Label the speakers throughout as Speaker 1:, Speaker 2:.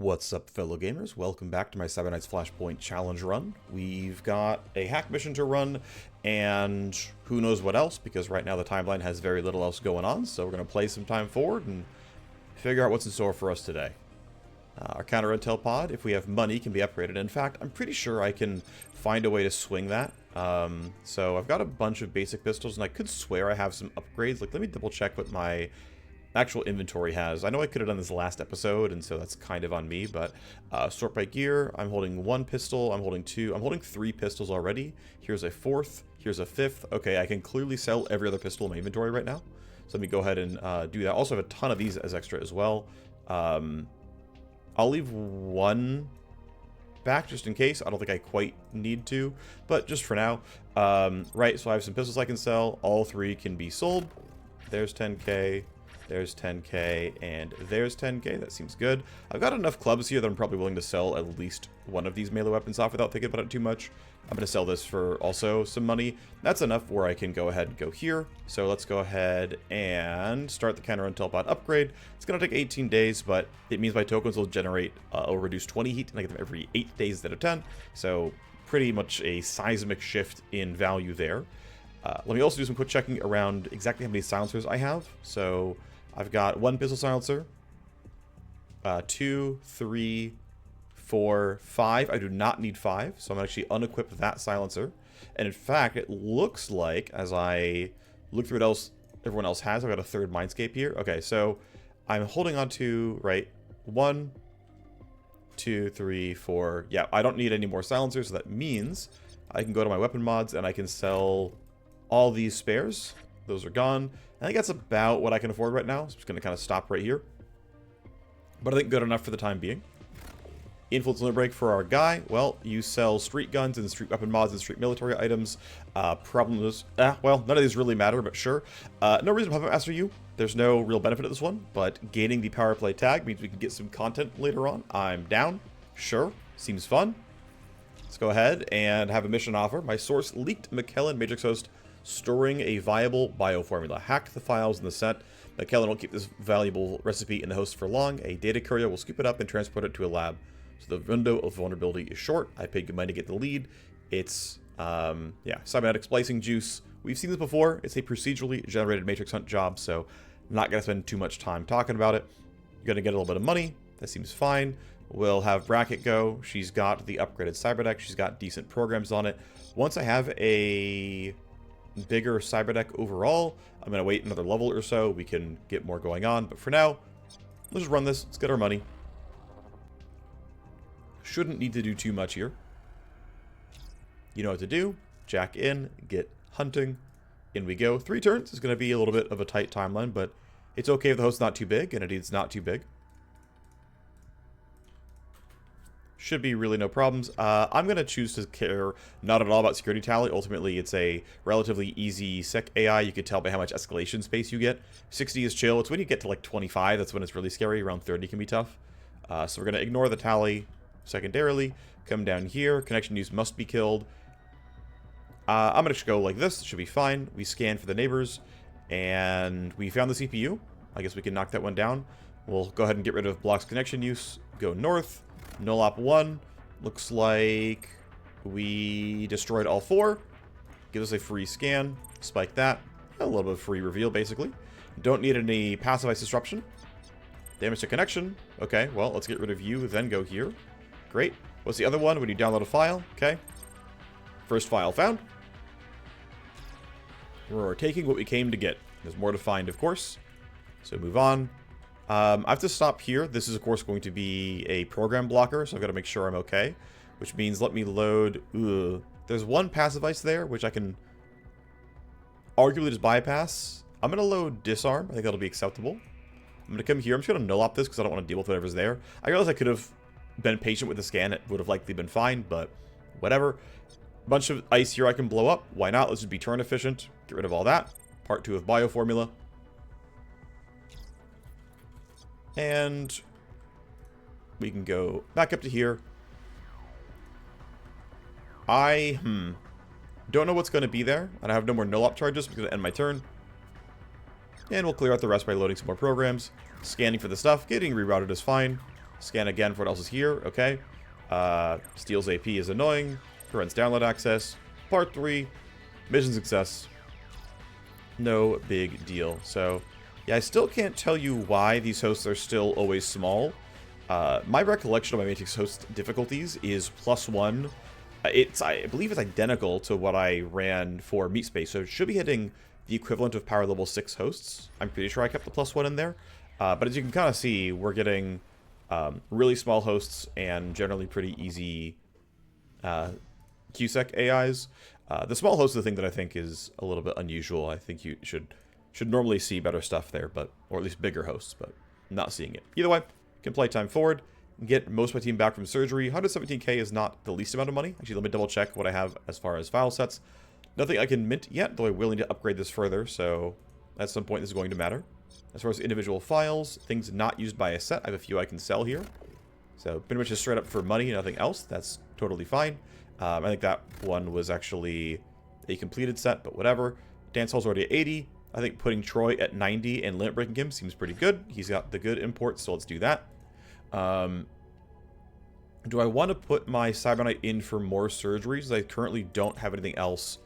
Speaker 1: What's up, fellow gamers? Welcome back to my Cybernight's Flashpoint challenge run. We've got a hack mission to run, and who knows what else, because right now the timeline has very little else going on, so we're going to play some time forward and figure out what's in store for us today. Our counter-intel pod, if we have money, can be upgraded. In fact, I'm pretty sure I can find a way to swing that. So I've got a bunch of basic pistols, and I could swear I have some upgrades. Like, let me double-check what my actual inventory has. I know I could have done this last episode, and so that's kind of on me, but sort by gear, I'm holding one pistol, I'm holding two, I'm holding three pistols already. Here's a fourth, here's a fifth. Okay, I can clearly sell every other pistol in my inventory right now. So let me go ahead and do that. I also have a ton of these as extra as well. I'll leave one back just in case. I don't think I quite need to, but just for now. Right, so I have some pistols I can sell. All three can be sold. There's 10k. There's 10k, and there's 10k. That seems good. I've got enough clubs here that I'm probably willing to sell at least one of these melee weapons off without thinking about it too much. I'm going to sell this for also some money. That's enough where I can go ahead and go here. So let's go ahead and start the counter-intel pod upgrade. It's going to take 18 days, but it means my tokens will generate or reduce 20 heat, and I get them every 8 days instead of 10. So pretty much a seismic shift in value there. Let me also do some quick checking around exactly how many silencers I have. So I've got one pistol silencer, 2, 3, 4, 5. I do not need 5, so I'm going to actually unequip that silencer. And in fact, it looks like, as I look through what else everyone else has, I've got a third mindscape here. Okay, so I'm holding on to, right, 1, 2, 3, 4. Yeah, I don't need any more silencers, so that means I can go to my weapon mods and I can sell all these spares. Those are gone. I think that's about what I can afford right now. So I'm just going to kind of stop right here. But I think good enough for the time being. Influence limit break for our guy. Well, you sell street guns and street weapon mods and street military items. Problem is, well, none of these really matter, but sure. No reason to puppet master you. There's no real benefit of this one, but gaining the power play tag means we can get some content later on. I'm down. Sure. Seems fun. Let's go ahead and have a mission offer. My source leaked McKellen Matrix host storing a viable bioformula. Hack the files in the set. McKellen will keep this valuable recipe in the host for long. A data courier will scoop it up and transport it to a lab. So the window of vulnerability is short. I paid good money to get the lead. It's, yeah, cybernetic splicing juice. We've seen this before. It's a procedurally generated matrix hunt job, so I'm not going to spend too much time talking about it. You're going to get a little bit of money. That seems fine. We'll have Bracket go. She's got the upgraded cyberdeck. She's got decent programs on it. Once I have a bigger cyberdeck overall, I'm going to wait another level or so. We can get more going on, but for now, let's just run this. Let's get our money. Shouldn't need to do too much here. You know what to do. Jack in, get hunting. In we go. 3 turns is going to be a little bit of a tight timeline, but it's okay if the host's not too big, and indeed it's not too big. Should be really no problems. I'm going to choose to care not at all about security tally. Ultimately, it's a relatively easy sec AI. You can tell by how much escalation space you get. 60 is chill. It's when you get to like 25, that's when it's really scary. Around 30 can be tough. So we're going to ignore the tally secondarily. Come down here. Connection use must be killed. I'm going to just go like this. It should be fine. We scan for the neighbors, and we found the CPU. I guess we can knock that one down. We'll go ahead and get rid of blocks connection use. Go north. Null op 1. Looks like we destroyed all 4. Gives us a free scan. Spike that. A little bit of free reveal, basically. Don't need any passive ice disruption. Damage to connection. Okay, well, let's get rid of you, then go here. Great. What's the other one? When you download a file. Okay. First file found. We're taking what we came to get. There's more to find, of course. So move on. I have to stop here. This is, of course, going to be a program blocker, so I've got to make sure I'm okay. Which means let me load... There's one passive ice there, which I can arguably just bypass. I'm going to load disarm. I think that'll be acceptable. I'm going to come here. I'm just going to null op this because I don't want to deal with whatever's there. I realize I could have been patient with the scan. It would have likely been fine, but whatever. Bunch of ice here I can blow up. Why not? Let's just be turn efficient. Get rid of all that. Part 2 of bioformula. And we can go back up to here. I don't know what's going to be there, and I have no more null-op charges. I'm going to end my turn. And we'll clear out the rest by loading some more programs. Scanning for the stuff. Getting rerouted is fine. Scan again for what else is here. Okay. Steals AP is annoying. Prevents download access. Part 3. Mission success. No big deal. So, yeah, I still can't tell you why these hosts are still always small. My recollection of my Matrix host difficulties is +1. I believe it's identical to what I ran for Meat Space, so it should be hitting the equivalent of power level 6 hosts. I'm pretty sure I kept the +1 in there. But as you can kind of see, we're getting really small hosts and generally pretty easy QSEC AIs. The small host is the thing that I think is a little bit unusual. I think you should normally see better stuff there, or at least bigger hosts, but I'm not seeing it. Either way, can play time forward, get most of my team back from surgery. 117k is not the least amount of money. Actually, let me double check what I have as far as file sets. Nothing I can mint yet, though I'm willing to upgrade this further, so at some point this is going to matter. As far as individual files, things not used by a set, I have a few I can sell here. So pretty much just straight up for money, nothing else. That's totally fine. I think that one was actually a completed set, but whatever. Dance Hall's already at 80. I think putting Troy at 90 and limit breaking him seems pretty good. He's got the good imports, so let's do that. Do I want to put my Cyberknight in for more surgeries? I currently don't have anything else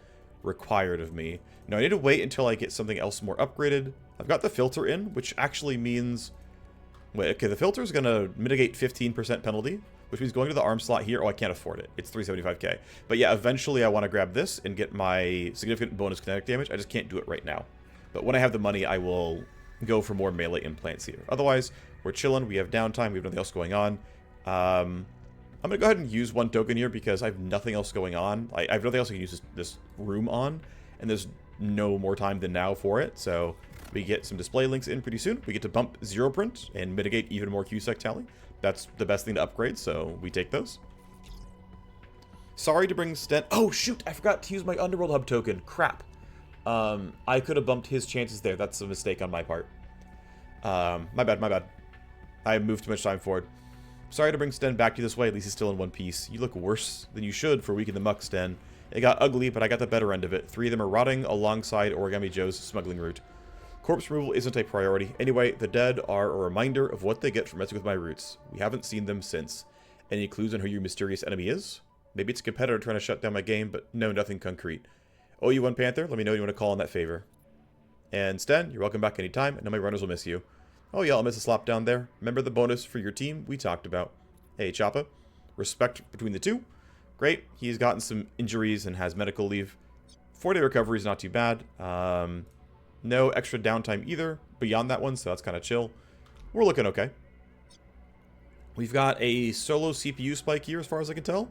Speaker 1: required of me. No, I need to wait until I get something else more upgraded. I've got the filter in, which actually means... Wait, okay, the filter is going to mitigate 15% penalty, which means going to the arm slot here. Oh, I can't afford it. It's 375k. But yeah, eventually I want to grab this and get my significant bonus kinetic damage. I just can't do it right now. But when I have the money, I will go for more melee implants here. Otherwise, we're chilling. We have downtime. We have nothing else going on. I'm going to go ahead and use one token here because I have nothing else going on. I have nothing else I can use this room on. And there's no more time than now for it. So we get some display links in pretty soon. We get to bump 0 print and mitigate even more QSEC tally. That's the best thing to upgrade, so we take those. Sorry to bring Sten... Oh, shoot! I forgot to use my Underworld Hub token. Crap. I could have bumped his chances there. That's a mistake on my part. My bad. I moved too much time forward. Sorry to bring Sten back to you this way. At least he's still in one piece. You look worse than you should for Week in the Muck, Sten. It got ugly, but I got the better end of it. 3 of them are rotting alongside Origami Joe's smuggling route. Corpse removal isn't a priority. Anyway, the dead are a reminder of what they get for messing with my roots. We haven't seen them since. Any clues on who your mysterious enemy is? Maybe it's a competitor trying to shut down my game, but no, nothing concrete. Oh, you one Panther? Let me know you want to call in that favor. And Sten, you're welcome back anytime. I know my runners will miss you. Oh yeah, I'll miss a slap down there. Remember the bonus for your team we talked about. Hey, Choppa. Respect between the two. Great. He's gotten some injuries and has medical leave. 4-day recovery is not too bad. No extra downtime either beyond that one, so that's kind of chill. We're looking okay. We've got a solo CPU spike here as far as I can tell.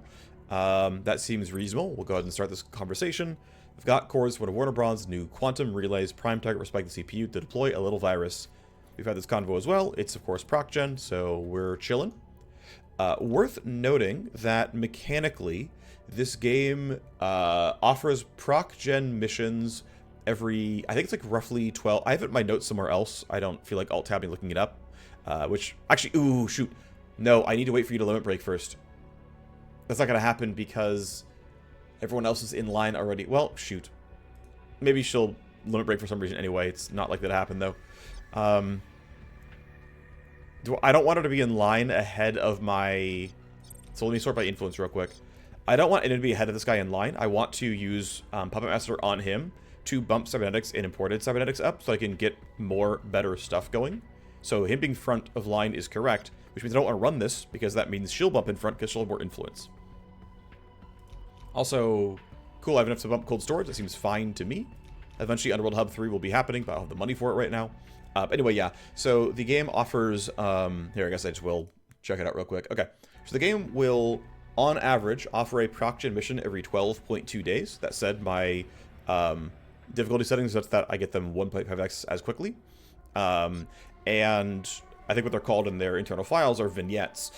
Speaker 1: That seems reasonable. We'll go ahead and start this conversation. We've got cores for the Warner Bronze, new quantum relays, prime target for spike the CPU to deploy a little virus. We've had this convo as well. It's, of course, proc gen, so we're chilling. Worth noting that mechanically, this game offers proc gen missions every, I think it's like roughly 12. I have it in my notes somewhere else. I don't feel like alt-tabbing looking it up. Which, actually, ooh, shoot. No, I need to wait for you to limit break first. That's not going to happen because everyone else is in line already. Well, shoot. Maybe she'll limit break for some reason anyway. It's not likely to happen, though. I don't want her to be in line ahead of my... So let me sort by influence real quick. I don't want anyone to be ahead of this guy in line. I want to use Puppet Master on him to bump cybernetics and imported cybernetics up so I can get more better stuff going. So him being front of line is correct, which means I don't want to run this because that means she'll bump in front because she'll have more influence. Also, cool, I have enough to bump cold storage. That seems fine to me. Eventually, Underworld Hub 3 will be happening, but I don't have the money for it right now. Anyway, yeah. So the game offers... here, I guess I just will check it out real quick. Okay. So the game will, on average, offer a proc gen mission every 12.2 days. That said, my difficulty settings such that I get them 1.5x as quickly. And I think what they're called in their internal files are vignettes.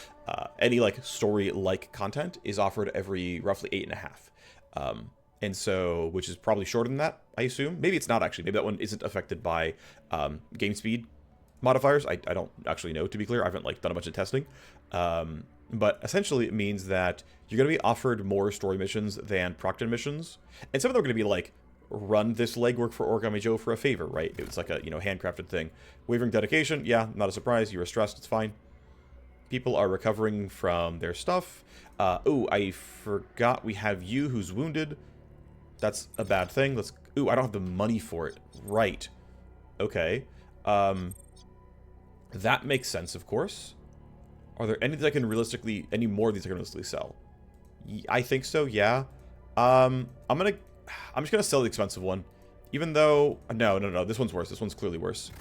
Speaker 1: Any like story-like content is offered every roughly 8.5. And so, which is probably shorter than that, I assume. Maybe it's not actually. Maybe that one isn't affected by game speed modifiers. I don't actually know, to be clear. I haven't like done a bunch of testing. But essentially it means that you're going to be offered more story missions than proc gen missions. And some of them are going to be like, run this legwork for Origami Joe for a favor, right? It's like a, handcrafted thing. Wavering dedication, yeah, not a surprise. You were stressed, it's fine. People are recovering from their stuff. Ooh, I forgot we have you who's wounded. That's a bad thing. Let's... Ooh, I don't have the money for it. Right. Okay. That makes sense, of course. Are there any that I can realistically... Any more of these I can realistically sell? I think so, yeah. I'm just gonna sell the expensive one. Even though... No. This one's worse. This one's clearly worse.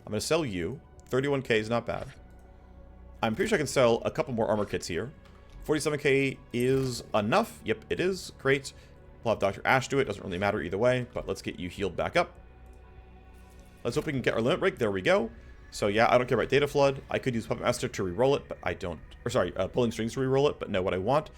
Speaker 1: I'm gonna sell you. 31k is not bad. I'm pretty sure I can sell a couple more armor kits here. 47k is enough. Yep, it is. Great. We'll have Dr. Ash do it. Doesn't really matter either way, but let's get you healed back up. Let's hope we can get our limit break. There we go. So yeah, I don't care about Data Flood. I could use Puppet Master to reroll it, but I don't. Or sorry, Pulling Strings to reroll it, but no, what I want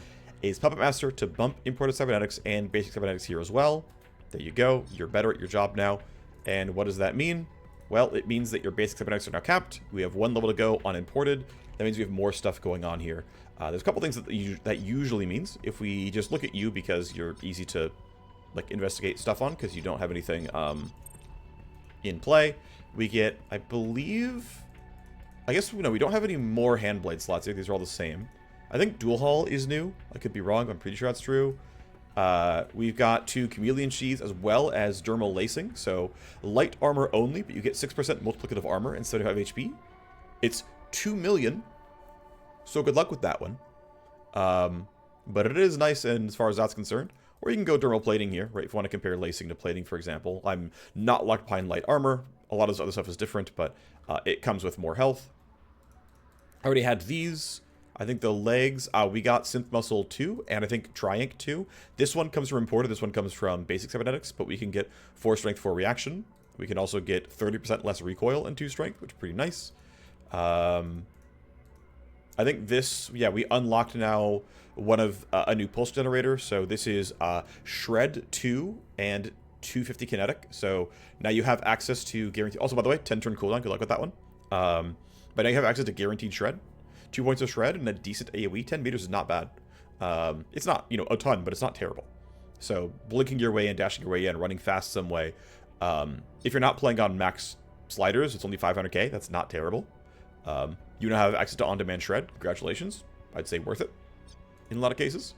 Speaker 1: is Puppet Master to bump Imported Cybernetics and Basic Cybernetics here as well. There you go. You're better at your job now. And what does that mean? Well, it means that your Basic Cybernetics are now capped. We have one level to go on Imported. That means we have more stuff going on here. There's a couple things that usually means. If we just look at you, because you're easy to like investigate stuff on, because you don't have anything in play, we get, I believe, I guess, no, we don't have any more Handblade slots here. These are all the same. I think Dual Hull is new. I could be wrong. I'm pretty sure that's true. We've got 2 Chameleon Sheaths as well as Dermal Lacing. So light armor only, but you get 6% multiplicative armor and 75 HP. It's 2 million. So good luck with that one. But it is nice, and as far as that's concerned. Or you can go dermal plating here, right? If you want to compare lacing to plating, for example. I'm not locked behind light armor. A lot of this other stuff is different, but it comes with more health. I already had these. I think the legs, we got Synth Muscle 2, and I think Triank 2. This one comes from Imported, this one comes from Basic Cybernetics, but we can get 4 Strength, 4 Reaction. We can also get 30% less recoil and 2 Strength, which is pretty nice. I think this, yeah, we unlocked now one of a new pulse generator. So this is Shred 2 and 250 kinetic. So now you have access to guaranteed. Also, by the way, 10 turn cooldown. Good luck with that one. But now you have access to guaranteed shred. 2 points of shred and a decent AoE. 10 meters is not bad. It's not, you know, a ton, but it's not terrible. So blinking your way in, dashing your way in, running fast some way. If you're not playing on max sliders, it's only 500k. That's not terrible. You now have access to on-demand shred. Congratulations. I'd say worth it in a lot of cases.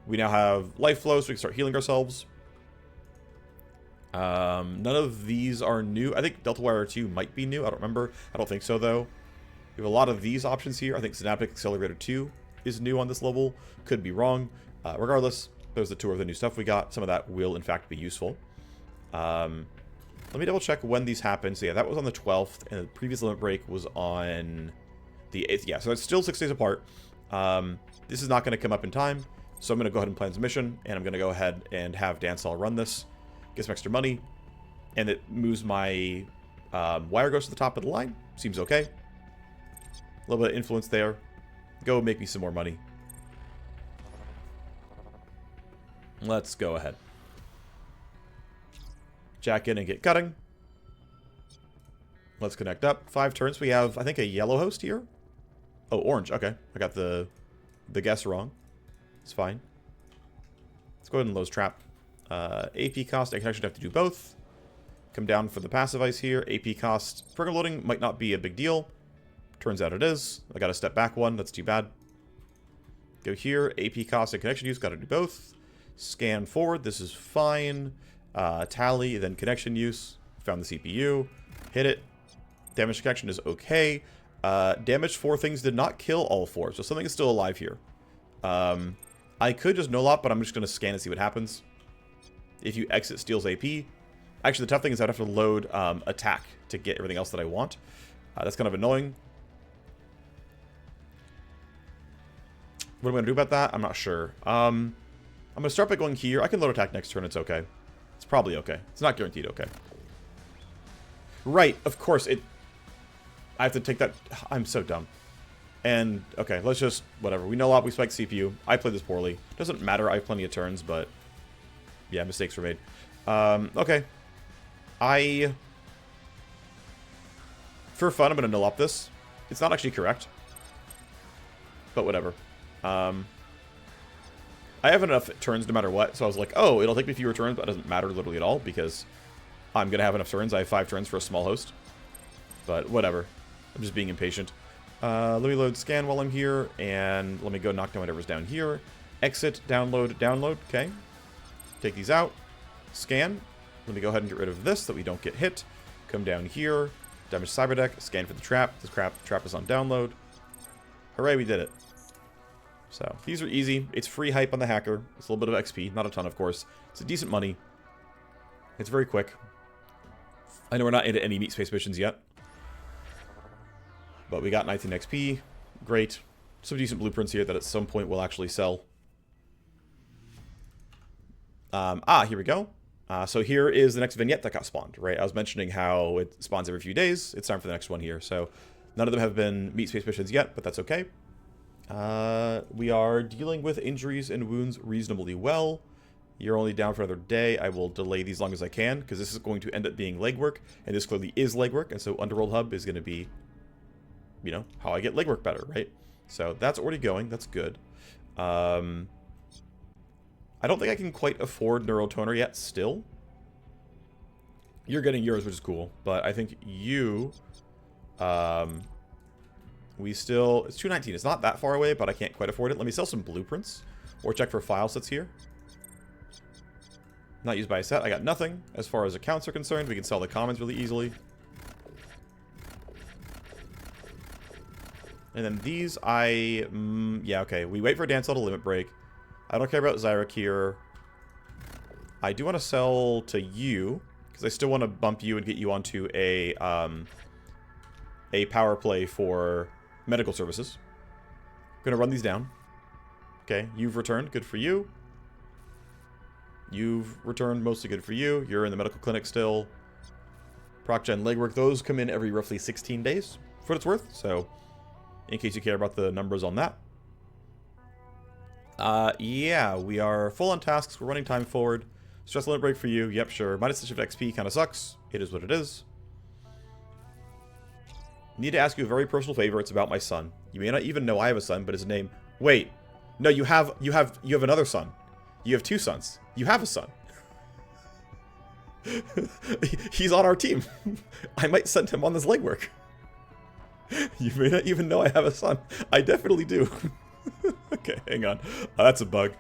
Speaker 1: We now have life flow, so we can start healing ourselves. None of these are new. I think Delta Wire 2 might be new. I don't remember. I don't think so, though. We have a lot of these options here. I think Synaptic Accelerator 2 is new on this level. Could be wrong. Regardless, there's the tour of the new stuff we got. Some of that will, in fact, be useful. Let me double check when these happened. So yeah, that was on the 12th, and the previous limit break was on the 8th. Yeah, so it's still 6 days apart. This is not going to come up in time, so I'm going to go ahead and plan this mission, and I'm going to go ahead and have Dansall run this, get some extra money, and it moves my wire goes to the top of the line. Seems okay. A little bit of influence there. Go make me some more money. Let's go ahead. Jack in and get cutting. Let's connect up. 5 turns. We have, I think, a yellow host here. Oh, orange. Okay. I got the guess wrong. It's fine. Let's go ahead and Lowe's Trap. AP cost, I can actually have to do both. Come down for the passive ice here. AP cost, program loading might not be a big deal. Turns out it is. I got to step back one. That's too bad. Go here. AP cost and connection use. Got to do both. Scan forward. This is fine. Tally, then connection use. Found the CPU. Hit it. Damage to connection is okay. Damage 4 things did not kill all 4, so something is still alive here. I could just no-lop, but I'm just going to scan and see what happens. If you exit, steals AP. Actually, the tough thing is I'd have to load attack to get everything else that I want. That's kind of annoying. What am I going to do about that? I'm not sure. I'm going to start by going here. I can load attack next turn. It's okay. It's probably okay. It's not guaranteed okay. Right, of course, I have to take that. I'm so dumb. And, okay, let's just, whatever. We know a lot. We spike CPU. I played this poorly. Doesn't matter. I have plenty of turns, but yeah, mistakes were made. Okay. For fun, I'm going to null-up this. It's not actually correct. But whatever. I have enough turns no matter what, so I was like, oh, it'll take me fewer turns, but it doesn't matter literally at all, because I'm going to have enough turns. I have 5 turns for a small host. But whatever. I'm just being impatient. Let me load scan while I'm here, and let me go knock down whatever's down here. Exit, download, download, okay. Take these out. Scan. Let me go ahead and get rid of this so that we don't get hit. Come down here. Damage cyberdeck. Scan for the trap. This trap is on download. Hooray, we did it. So, these are easy. It's free hype on the hacker. It's a little bit of XP. Not a ton, of course. It's a decent money. It's very quick. I know we're not into any meat space missions yet. But we got 19 XP. Great. Some decent blueprints here that at some point we'll actually sell. Here we go. So here is the next vignette that got spawned, right? I was mentioning how it spawns every few days. It's time for the next one here. So none of them have been meat space missions yet, but that's okay. We are dealing with injuries and wounds reasonably well. You're only down for another day. I will delay these as long as I can, because this is going to end up being legwork, and this clearly is legwork, and so Underworld Hub is going to be, you know, how I get legwork better, right? So that's already going. That's good. I don't think I can quite afford Neurotoner yet still. You're getting yours, which is cool, but I think you... we still... It's 219. It's not that far away, but I can't quite afford it. Let me sell some blueprints, or check for file sets here. Not used by a set. I got nothing. As far as accounts are concerned, we can sell the commons really easily. And then these, yeah, okay. We wait for Dancel to limit break. I don't care about Zyric here. I do want to sell to you, because I still want to bump you and get you onto a power play for medical services. I'm going to run these down. Okay, you've returned. Good for you. You've returned, mostly good for you. You're in the medical clinic still. ProcGen legwork, those come in every roughly 16 days, for what it's worth. So, in case you care about the numbers on that. Yeah, we are full on tasks. We're running time forward. Stress limit break for you. Yep, sure. Minus the shift XP kind of sucks. It is what it is. Need to ask you a very personal favor. It's about my son. You may not even know I have a son, but his name... Wait. No, you have another son. You have two sons. You have a son. He's on our team. I might send him on this legwork. You may not even know I have a son. I definitely do. Okay, hang on. That's a bug.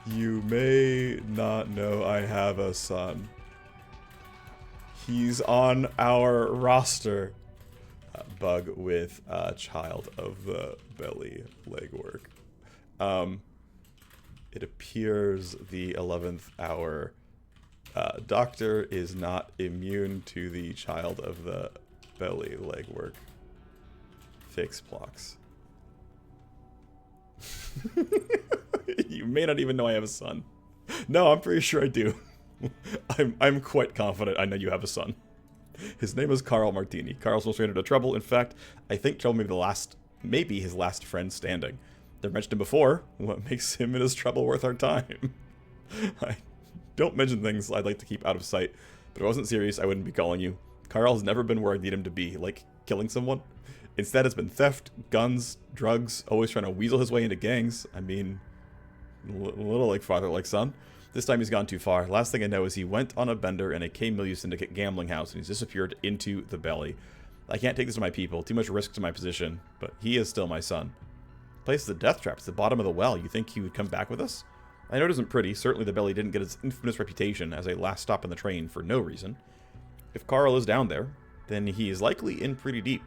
Speaker 1: You may not know I have a son. He's on our roster. Bug with child of the belly legwork. It appears the 11th hour doctor is not immune to the child of the belly legwork. Fix blocks. You may not even know I have a son. No, I'm pretty sure I do. I'm quite confident I know you have a son. His name is Carl Martini. Carl's most ran into trouble. In fact, I think Trouble maybe his last friend standing. I've mentioned him before. What makes him and his trouble worth our time? I don't mention things I'd like to keep out of sight, but if I wasn't serious, I wouldn't be calling you. Carl's never been where I need him to be, like killing someone. Instead, it's been theft, guns, drugs, always trying to weasel his way into gangs. I mean, a little like father, like son. This time he's gone too far. Last thing I know is he went on a bender in a K-Milieu Syndicate gambling house, and he's disappeared into the belly. I can't take this to my people. Too much risk to my position, but he is still my son. Place the death trap. It's the bottom of the well. You think he would come back with us? I know it isn't pretty. Certainly the belly didn't get its infamous reputation as a last stop on the train for no reason. If Carl is down there, then he is likely in pretty deep.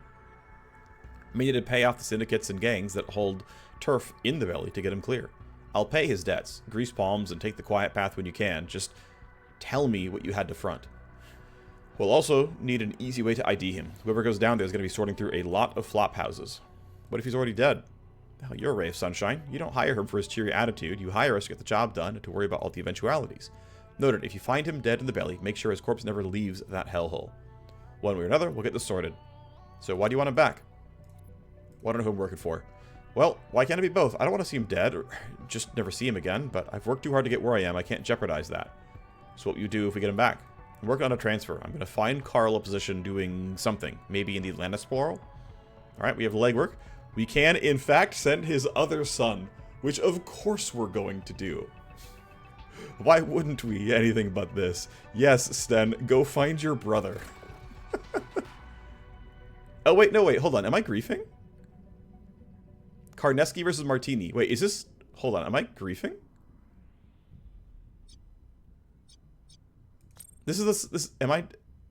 Speaker 1: May need to pay off the syndicates and gangs that hold turf in the belly to get him clear. I'll pay his debts, grease palms, and take the quiet path when you can. Just tell me what you had to front. We'll also need an easy way to ID him. Whoever goes down there is going to be sorting through a lot of flop houses. What if he's already dead? Hell, you're a ray of sunshine. You don't hire him for his cheery attitude. You hire us to get the job done and to worry about all the eventualities. Noted, if you find him dead in the belly, make sure his corpse never leaves that hellhole. One way or another, we'll get this sorted. So why do you want him back? Well, I don't know who I'm working for. Well, why can't it be both? I don't want to see him dead, or just never see him again, but I've worked too hard to get where I am. I can't jeopardize that. So what will you do if we get him back? I'm working on a transfer. I'm going to find Carl a position doing something. Maybe in the Atlantis Plural? Alright, we have legwork. We can, in fact, send his other son, which of course we're going to do. Why wouldn't we? Anything but this. Yes, Sten, go find your brother. Oh, wait, no, wait, hold on. Am I griefing? Karneski versus Martini. Wait, is this... Hold on, am I griefing? This is this... Am I...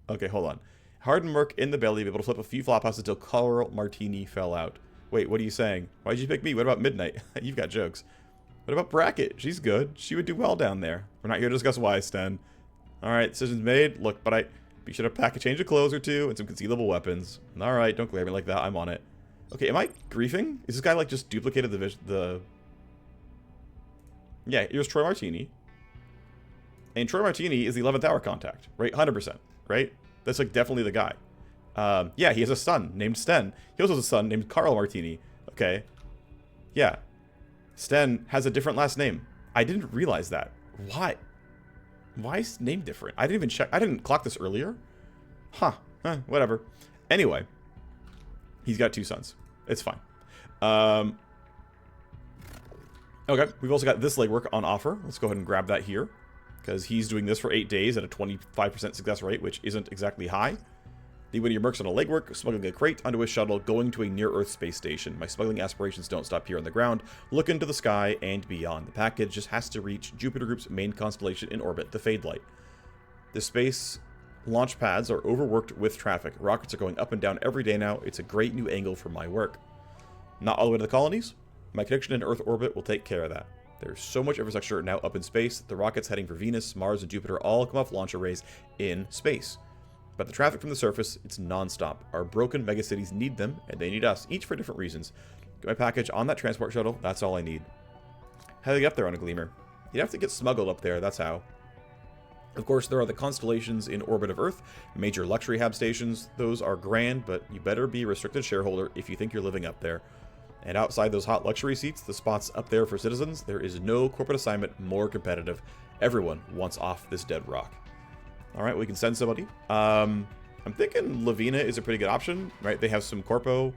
Speaker 1: Okay, hold on. Hard Merc in the belly, be able to flip a few flop until Carl Martini fell out. Wait, what are you saying? Why'd you pick me? What about Midnight? You've got jokes. What about Bracket? She's good. She would do well down there. We're not here to discuss why, Sten. Alright, decisions made. Look, but we should have packed a change of clothes or two and some concealable weapons. Alright, don't glare at me like that. I'm on it. Okay, am I griefing? Is this guy, like, just duplicated the... Yeah, here's Troy Martini. And Troy Martini is the 11th hour contact, right? 100%, right? That's, like, definitely the guy. Yeah, he has a son named Sten. He also has a son named Carl Martini. Okay. Yeah. Sten has a different last name. I didn't realize that. Why? Why is his name different? I didn't even check. I didn't clock this earlier. Huh. Whatever. Anyway. He's got 2 sons. It's fine. Okay. We've also got this legwork on offer. Let's go ahead and grab that here. Because he's doing this for 8 days at a 25% success rate, which isn't exactly high. The Whittier Mercs on a legwork, smuggling a crate onto a shuttle, going to a near-Earth space station. My smuggling aspirations don't stop here on the ground. Look into the sky and beyond. The package just has to reach Jupiter Group's main constellation in orbit, the Fade Light. The space launch pads are overworked with traffic. Rockets are going up and down every day now. It's a great new angle for my work. Not all the way to the colonies. My connection in Earth orbit will take care of that. There's so much infrastructure now up in space that the rockets heading for Venus, Mars, and Jupiter all come off launch arrays in space. But the traffic from the surface, it's non-stop. Our broken megacities need them, and they need us, each for different reasons. Get my package on that transport shuttle, that's all I need. How do you get up there on a Gleamer? You'd have to get smuggled up there, that's how. Of course, there are the constellations in orbit of Earth, major luxury hab stations. Those are grand, but you better be a restricted shareholder if you think you're living up there. And outside those hot luxury seats, the spots up there for citizens, there is no corporate assignment more competitive. Everyone wants off this dead rock. Alright, we can send somebody. I'm thinking Lavina is a pretty good option, right? They have some corpo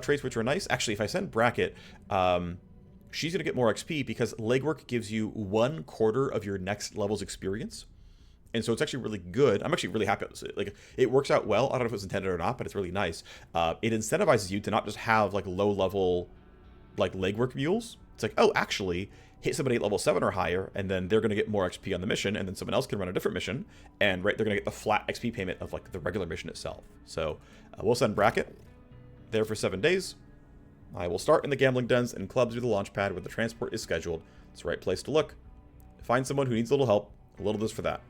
Speaker 1: traits which are nice. Actually, if I send Bracket, she's going to get more XP because legwork gives you 1/4 of your next level's experience. And so it's actually really good. I'm actually really happy with it. Like, it works out well. I don't know if it was intended or not, but it's really nice. It incentivizes you to not just have, like, low-level, like, legwork mules. It's like, oh, actually, hit somebody at level 7 or higher, and then they're going to get more XP on the mission, and then someone else can run a different mission, and, right, they're going to get the flat XP payment of, like, the regular mission itself. So, we'll send Bracket there for 7 days. I will start in the gambling dens and clubs with the launch pad where the transport is scheduled. It's the right place to look. Find someone who needs a little help. A little this for that.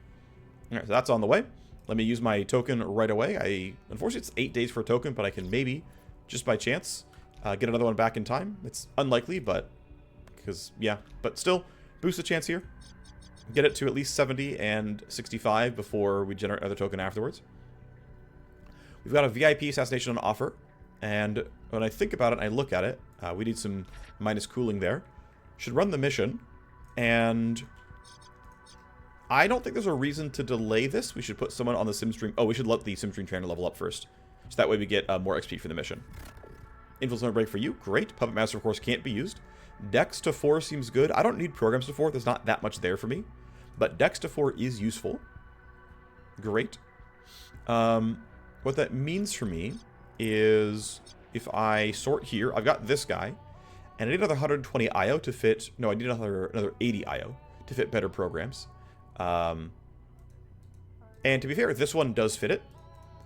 Speaker 1: Alright, so that's on the way. Let me use my token right away. Unfortunately, it's 8 days for a token, but I can maybe, just by chance, get another one back in time. It's unlikely, but... Because, yeah. But still, boost the chance here. Get it to at least 70 and 65 before we generate another token afterwards. We've got a VIP assassination on offer. And when I think about it and I look at it, we need some minus cooling there. Should run the mission. And... I don't think there's a reason to delay this. We should put someone on the SimStream. Oh, we should let the SimStream trainer level up first. So that way we get more XP for the mission. Influence break for you. Great. Puppet Master, of course, can't be used. Dex to 4 seems good. I don't need programs to 4. There's not that much there for me. But Dex to 4 is useful. Great. What that means for me is if I sort here, I've got this guy. And I need another 120 IO to fit... No, I need another 80 IO to fit better programs. And to be fair, this one does fit it,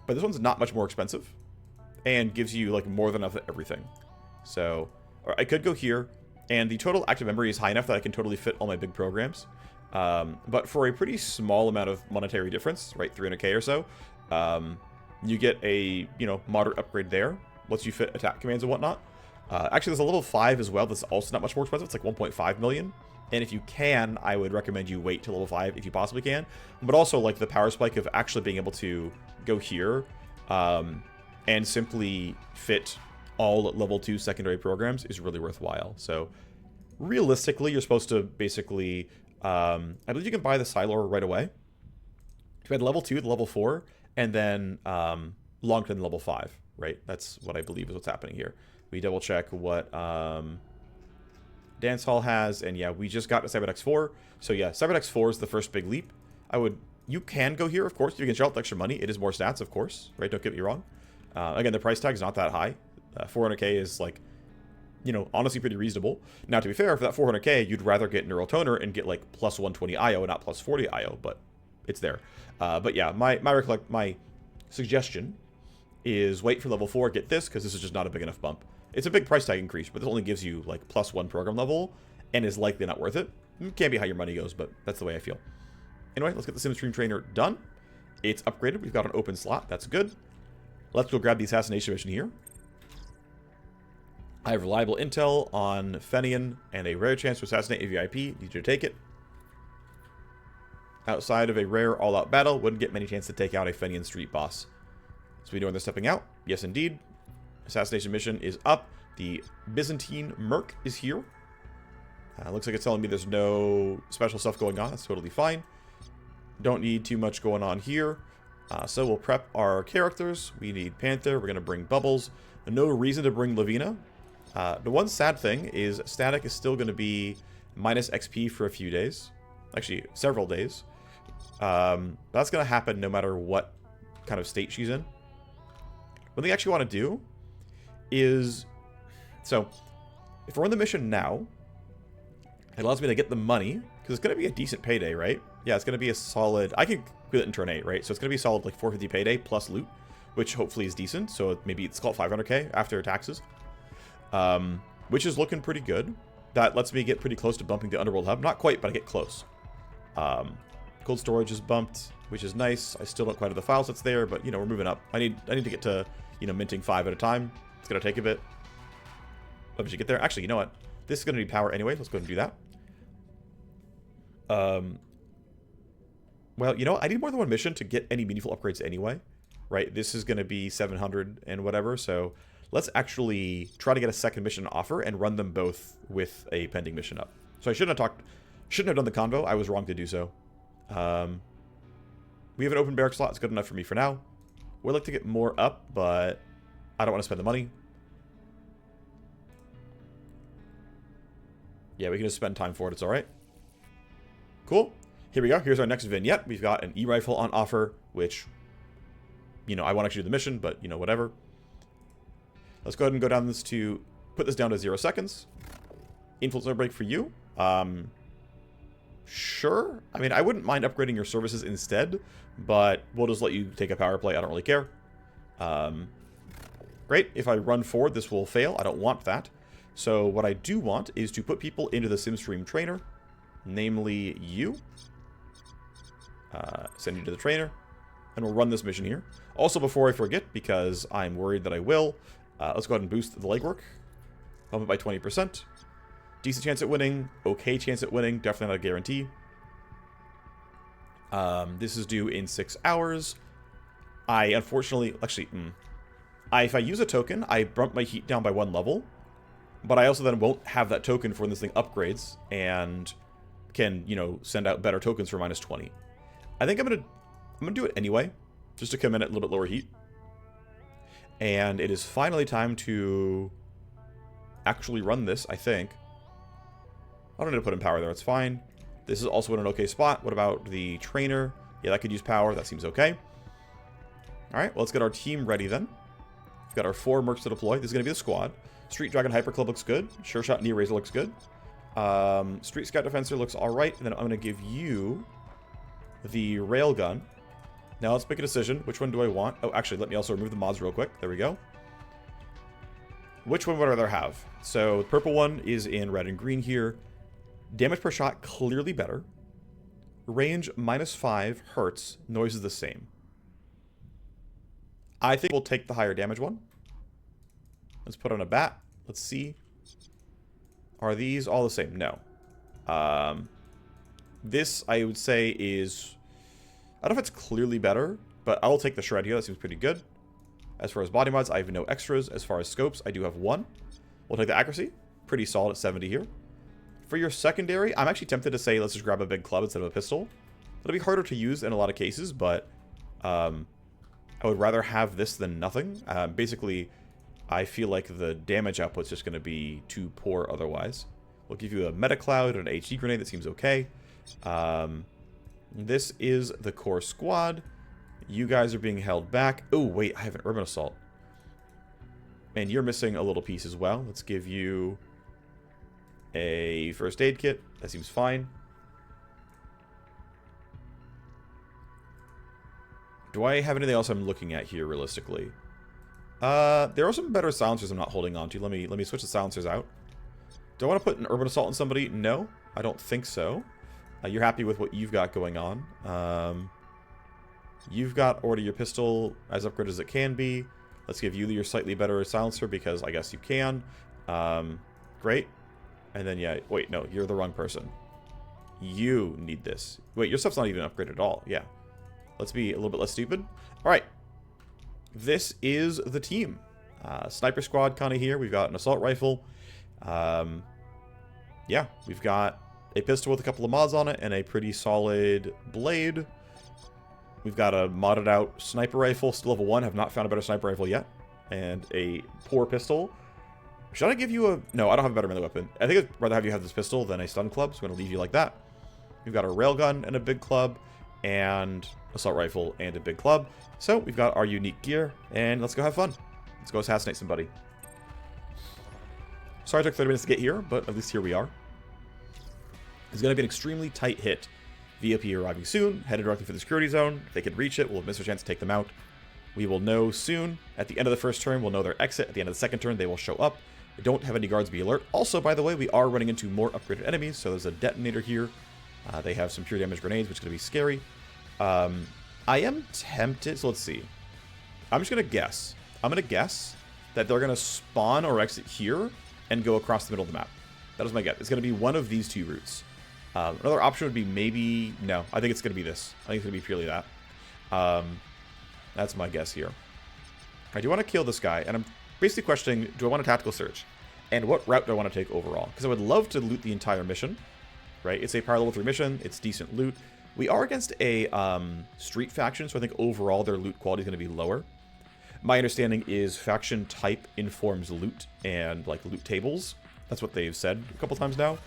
Speaker 1: but this one's not much more expensive and gives you like more than enough of everything. So I could go here, and the total active memory is high enough that I can totally fit all my big programs. But for a pretty small amount of monetary difference, right, 300k or so, you get a, you know, moderate upgrade there. Lets you fit attack commands and whatnot. Actually, there's a level 5 as well that's also not much more expensive. It's like 1.5 million. And if you can, I would recommend you wait till level 5 if you possibly can. But also, like, the power spike of actually being able to go here and simply fit all level 2 secondary programs is really worthwhile. So, realistically, you're supposed to basically... I believe you can buy the Silor right away. To add level 2 to level 4, and then long-term level 5, right? That's what I believe is what's happening here. We double-check what... Dance Hall has, and yeah, we just got to cyberdecks 4. So yeah, cyberdecks 4 is the first big leap. You can go here, of course. You can shell out the extra money. It is more stats, of course, right? Don't get me wrong. Again, the price tag is not that high. 400k is like, you know, honestly pretty reasonable. Now, to be fair, for that 400k, you'd rather get Neural Toner and get like plus 120 IO, not plus 40 IO, but it's there. But yeah, my suggestion is wait for level 4, get this, because this is just not a big enough bump. It's a big price tag increase, but this only gives you like plus 1 program level, and is likely not worth it. Can't be how your money goes, but that's the way I feel. Anyway, let's get the SimStream Trainer done. It's upgraded. We've got an open slot. That's good. Let's go grab the Assassination mission here. I have reliable intel on Fenian and a rare chance to assassinate a VIP. Need you to take it. Outside of a rare all-out battle, wouldn't get many chances to take out a Fenian street boss. So we know when they're stepping out. Yes, indeed. Assassination mission is up. The Byzantine Merc is here. Looks like it's telling me there's no special stuff going on. That's totally fine. Don't need too much going on here. So we'll prep our characters. We need Panther. We're going to bring Bubbles. No reason to bring Lavina. The one sad thing is Static is still going to be minus XP for a few days. Actually, several days. That's going to happen no matter what kind of state she's in. What they actually want to do is... So, if we're on the mission now, it allows me to get the money, because it's going to be a decent payday, right? Yeah, it's going to be a solid... I can quit it in turn 8, right? So it's going to be a solid, like, 450 payday plus loot, which hopefully is decent. So maybe it's called 500k after taxes, which is looking pretty good. That lets me get pretty close to bumping the Underworld Hub. Not quite, but I get close. Cold storage is bumped, which is nice. I still don't quite have the file sets there, but, you know, we're moving up. I need to get to, you know, minting 5 at a time. It's going to take a bit. Let me get there. Actually, you know what? This is going to need power anyway. Let's go ahead and do that. Well, you know what? I need more than one mission to get any meaningful upgrades anyway. Right? This is going to be 700 and whatever, so let's actually try to get a second mission offer and run them both with a pending mission up. So I shouldn't have done the convo. I was wrong to do so. We have an open barrack slot. It's good enough for me for now. We'd like to get more up, but I don't want to spend the money. Yeah, we can just spend time for it. It's all right. Cool. Here we go. Here's our next vignette. We've got an E-rifle on offer, which, you know, I want to actually do the mission, but, you know, whatever. Let's go ahead and go down this to... Put this down to 0 seconds. Influence break for you. Sure. I mean, I wouldn't mind upgrading your services instead, but we'll just let you take a power play. I don't really care. Great. If I run forward, this will fail. I don't want that. So what I do want is to put people into the SimStream Trainer, namely you. Send you to the trainer, and we'll run this mission here. Also, before I forget, because I'm worried that I will, let's go ahead and boost the legwork. Bump it by 20%. Decent chance at winning. Okay chance at winning. Definitely not a guarantee. This is due in 6 hours. I unfortunately... Actually, if I use a token, I bump my heat down by 1 level. But I also then won't have that token for when this thing upgrades and can, you know, send out better tokens for minus 20. I think I'm gonna do it anyway, just to come in at a little bit lower heat. And it is finally time to actually run this, I think. I don't need to put in power there, it's fine. This is also in an okay spot. What about the trainer? Yeah, that could use power, that seems okay. Alright, well, let's get our team ready then. We've got our 4 mercs to deploy. This is gonna be the squad. Street Dragon Hyper Club looks good. Sure Shot Knee Razor looks good. Street Scout Defensor looks alright. And then I'm going to give you the Railgun. Now let's make a decision. Which one do I want? Oh, actually, let me also remove the mods real quick. There we go. Which one would I rather have? So the purple one is in red and green here. Damage per shot, clearly better. Range, -5. Hertz. Noise is the same. I think we'll take the higher damage one. Let's put on a bat. Let's see. Are these all the same? No. This, I would say, is... I don't know if it's clearly better, but I will take the shred here. That seems pretty good. As far as body mods, I have no extras. As far as scopes, I do have 1. We'll take the accuracy. Pretty solid at 70 here. For your secondary, I'm actually tempted to say let's just grab a big club instead of a pistol. It'll be harder to use in a lot of cases, but I would rather have this than nothing. Basically... I feel like the damage output's just going to be too poor otherwise. We'll give you a Meta Cloud and an HE Grenade. That seems okay. This is the core squad. You guys are being held back. Oh, wait. I have an Urban Assault. And you're missing a little piece as well. Let's give you a first aid kit. That seems fine. Do I have anything else I'm looking at here realistically? There are some better silencers I'm not holding on to. Let me switch the silencers out. Do I want to put an urban assault on somebody? No, I don't think so. You're happy with what you've got going on. You've got already your pistol as upgraded as it can be. Let's give you your slightly better silencer because I guess you can. Great. And then, yeah, wait, no, you're the wrong person. You need this. Wait, your stuff's not even upgraded at all. Yeah. Let's be a little bit less stupid. All right. This is the team. Sniper squad kind of here. We've got an assault rifle. Yeah, we've got a pistol with a couple of mods on it and a pretty solid blade. We've got a modded out sniper rifle, still level 1. Have not found a better sniper rifle yet. And a poor pistol. Should I give you a... No, I don't have a better melee weapon. I think I'd rather have you have this pistol than a stun club, so I'm going to leave you like that. We've got a railgun and a big club, and assault rifle and a big club. So we've got our unique gear, and let's go have fun. Let's go assassinate somebody. Sorry it took 30 minutes to get here, but at least here we are. It's going to be an extremely tight hit. VIP arriving soon, headed directly for the security zone. If they can reach it, we'll have missed a chance to take them out. We will know soon. At the end of the first turn, we'll know their exit. At the end of the second turn, they will show up. We don't have any guards, be alert. Also, by the way, we are running into more upgraded enemies, so there's a detonator here. They have some pure damage grenades, which is going to be scary. I am tempted, so let's see. I'm just going to guess. I'm going to guess that they're going to spawn or exit here and go across the middle of the map. That is my guess. It's going to be one of these two routes. Another option would be maybe... No, I think it's going to be this. I think it's going to be purely that. That's my guess here. I do want to kill this guy, and I'm basically questioning, do I want a tactical search? And what route do I want to take overall? Because I would love to loot the entire mission, right? It's a power level 3 mission. It's decent loot. We are against a street faction, so I think overall their loot quality is going to be lower. My understanding is faction type informs loot and, like, loot tables. That's what they've said a couple times now.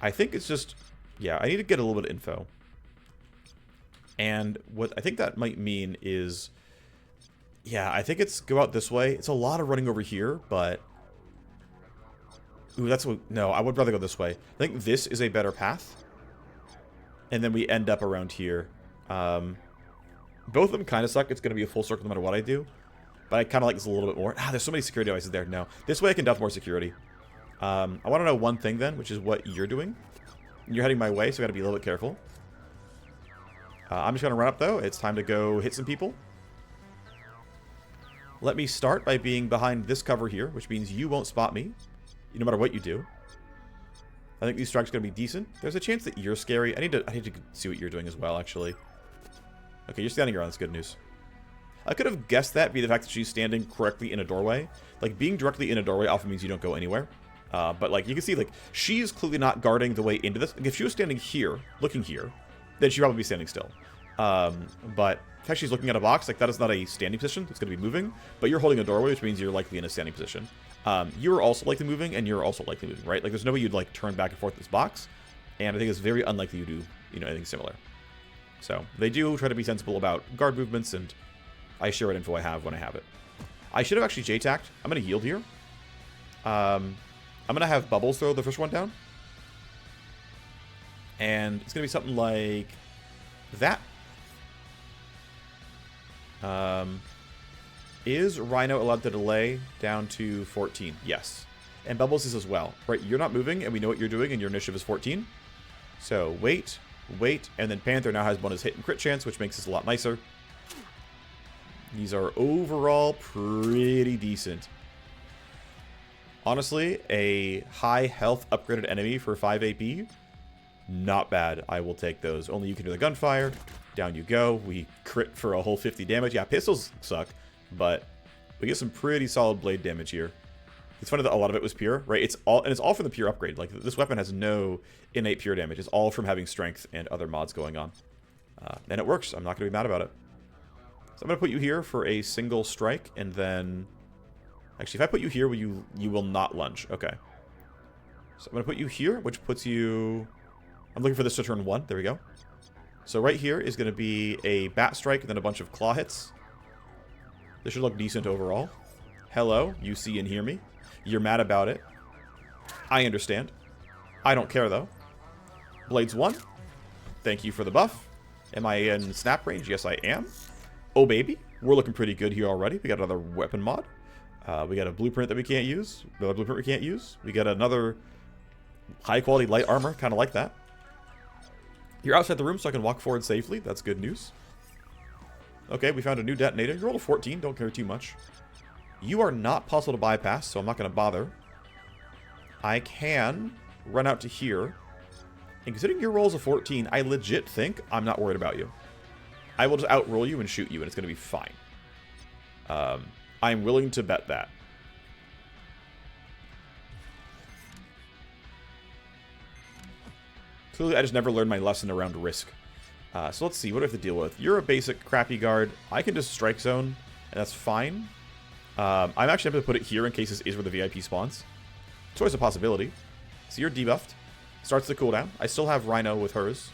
Speaker 1: I think it's just... Yeah, I need to get a little bit of info. And what I think that might mean is... Yeah, I think it's go out this way. It's a lot of running over here, but... Ooh, that's what... No, I would rather go this way. I think this is a better path. And then we end up around here. Both of them kind of suck. It's going to be a full circle no matter what I do. But I kind of like this a little bit more. There's so many security devices there. No. This way I can duff more security. I want to know one thing then, which is what you're doing. You're heading my way, so I got to be a little bit careful. I'm just going to run up, though. It's time to go hit some people. Let me start by being behind this cover here, which means you won't spot me, no matter what you do. I think these strikes are going to be decent. There's a chance that you're scary. I need to see what you're doing as well, actually. Okay, you're standing around. That's good news. I could have guessed that via the fact that she's standing correctly in a doorway. Like, being directly in a doorway often means you don't go anywhere. But, like, you can see, like, she's clearly not guarding the way into this. Like, if she was standing here, looking here, then she'd probably be standing still. But the fact she's looking at a box, like, that is not a standing position. It's going to be moving. But you're holding a doorway, which means you're likely in a standing position. You're also likely moving, and you're also likely moving, right? Like, there's no way you'd, like, turn back and forth this box. And I think it's very unlikely you do, anything similar. So, they do try to be sensible about guard movements, and I share what info I have when I have it. I should have actually J-tacked. I'm going to yield here. I'm going to have Bubbles throw the first one down. And it's going to be something like that. Is Rhino allowed to delay down to 14? Yes. And Bubbles is as well. Right, you're not moving, and we know what you're doing, and your initiative is 14. So, wait, and then Panther now has bonus hit and crit chance, which makes this a lot nicer. These are overall pretty decent. Honestly, a high health upgraded enemy for 5 AP, not bad. I will take those. Only you can do the gunfire. Down you go. We crit for a whole 50 damage. Yeah, pistols suck, but we get some pretty solid blade damage here. It's funny that a lot of it was pure, right? It's all from the pure upgrade. Like, this weapon has no innate pure damage. It's all from having strength and other mods going on. And it works. I'm not going to be mad about it. So I'm going to put you here for a single strike, and then... Actually, if I put you here, you will not lunge. Okay. So I'm going to put you here, which puts you... I'm looking for this to turn 1. There we go. So right here is going to be a bat strike and then a bunch of claw hits. This should look decent overall. Hello, you see and hear me. You're mad about it. I understand. I don't care, though. Blades 1. Thank you for the buff. Am I in snap range? Yes, I am. Oh, baby. We're looking pretty good here already. We got another weapon mod. We got a blueprint that we can't use. Another blueprint we can't use. We got another high-quality light armor. Kind of like that. You're outside the room, so I can walk forward safely. That's good news. Okay, we found a new detonator. You rolled a 14. Don't care too much. You are not possible to bypass, so I'm not going to bother. I can run out to here. And considering your roll's a 14, I legit think I'm not worried about you. I will just outroll you and shoot you, and it's going to be fine. I'm willing to bet that. Clearly, I just never learned my lesson around risk. So let's see, what do I have to deal with? You're a basic crappy guard. I can just strike zone, and that's fine. I'm actually going to put it here in case this is where the VIP spawns. It's always a possibility. So you're debuffed. Starts the cooldown. I still have Rhino with hers.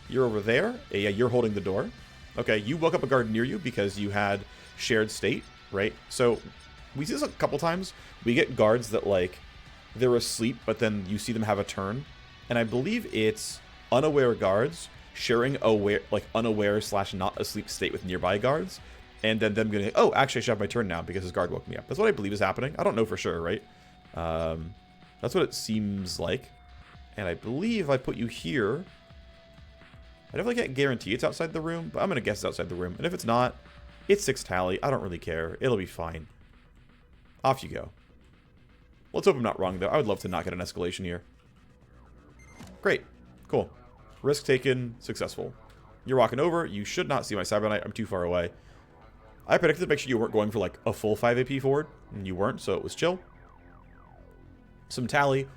Speaker 1: You're over there. Yeah, you're holding the door. Okay, you woke up a guard near you because you had shared state, right? So we see this a couple times. We get guards that, like, they're asleep, but then you see them have a turn. And I believe it's unaware guards sharing aware, like, unaware / not asleep state with nearby guards. And then them going, oh, actually I should have my turn now because his guard woke me up. That's what I believe is happening. I don't know for sure, right? That's what it seems like. And I believe I put you here. I definitely can't guarantee it's outside the room, but I'm going to guess it's outside the room. And if it's not, it's 6 tally. I don't really care. It'll be fine. Off you go. Let's hope I'm not wrong, though. I would love to not get an escalation here. Great. Cool. Risk taken. Successful. You're walking over. You should not see my Cyberknight. I'm too far away. I predicted to make sure you weren't going for, like, a full 5 AP forward. And you weren't, so it was chill. Some tally.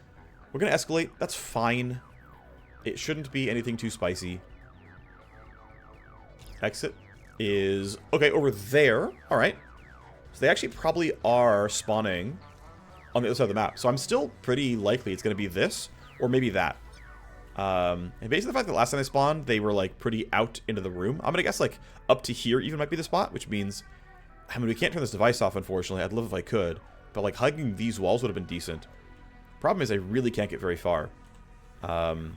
Speaker 1: We're going to escalate. That's fine. It shouldn't be anything too spicy. Exit is... okay, over there. Alright. So they actually probably are spawning on the other side of the map. So I'm still pretty likely it's going to be this, or maybe that. And based on the fact that last time they spawned, they were, like, pretty out into the room. I'm going to guess, like, up to here even might be the spot, which means... I mean, we can't turn this device off, unfortunately. I'd love if I could. But, like, hugging these walls would have been decent. Problem is I really can't get very far. Darn.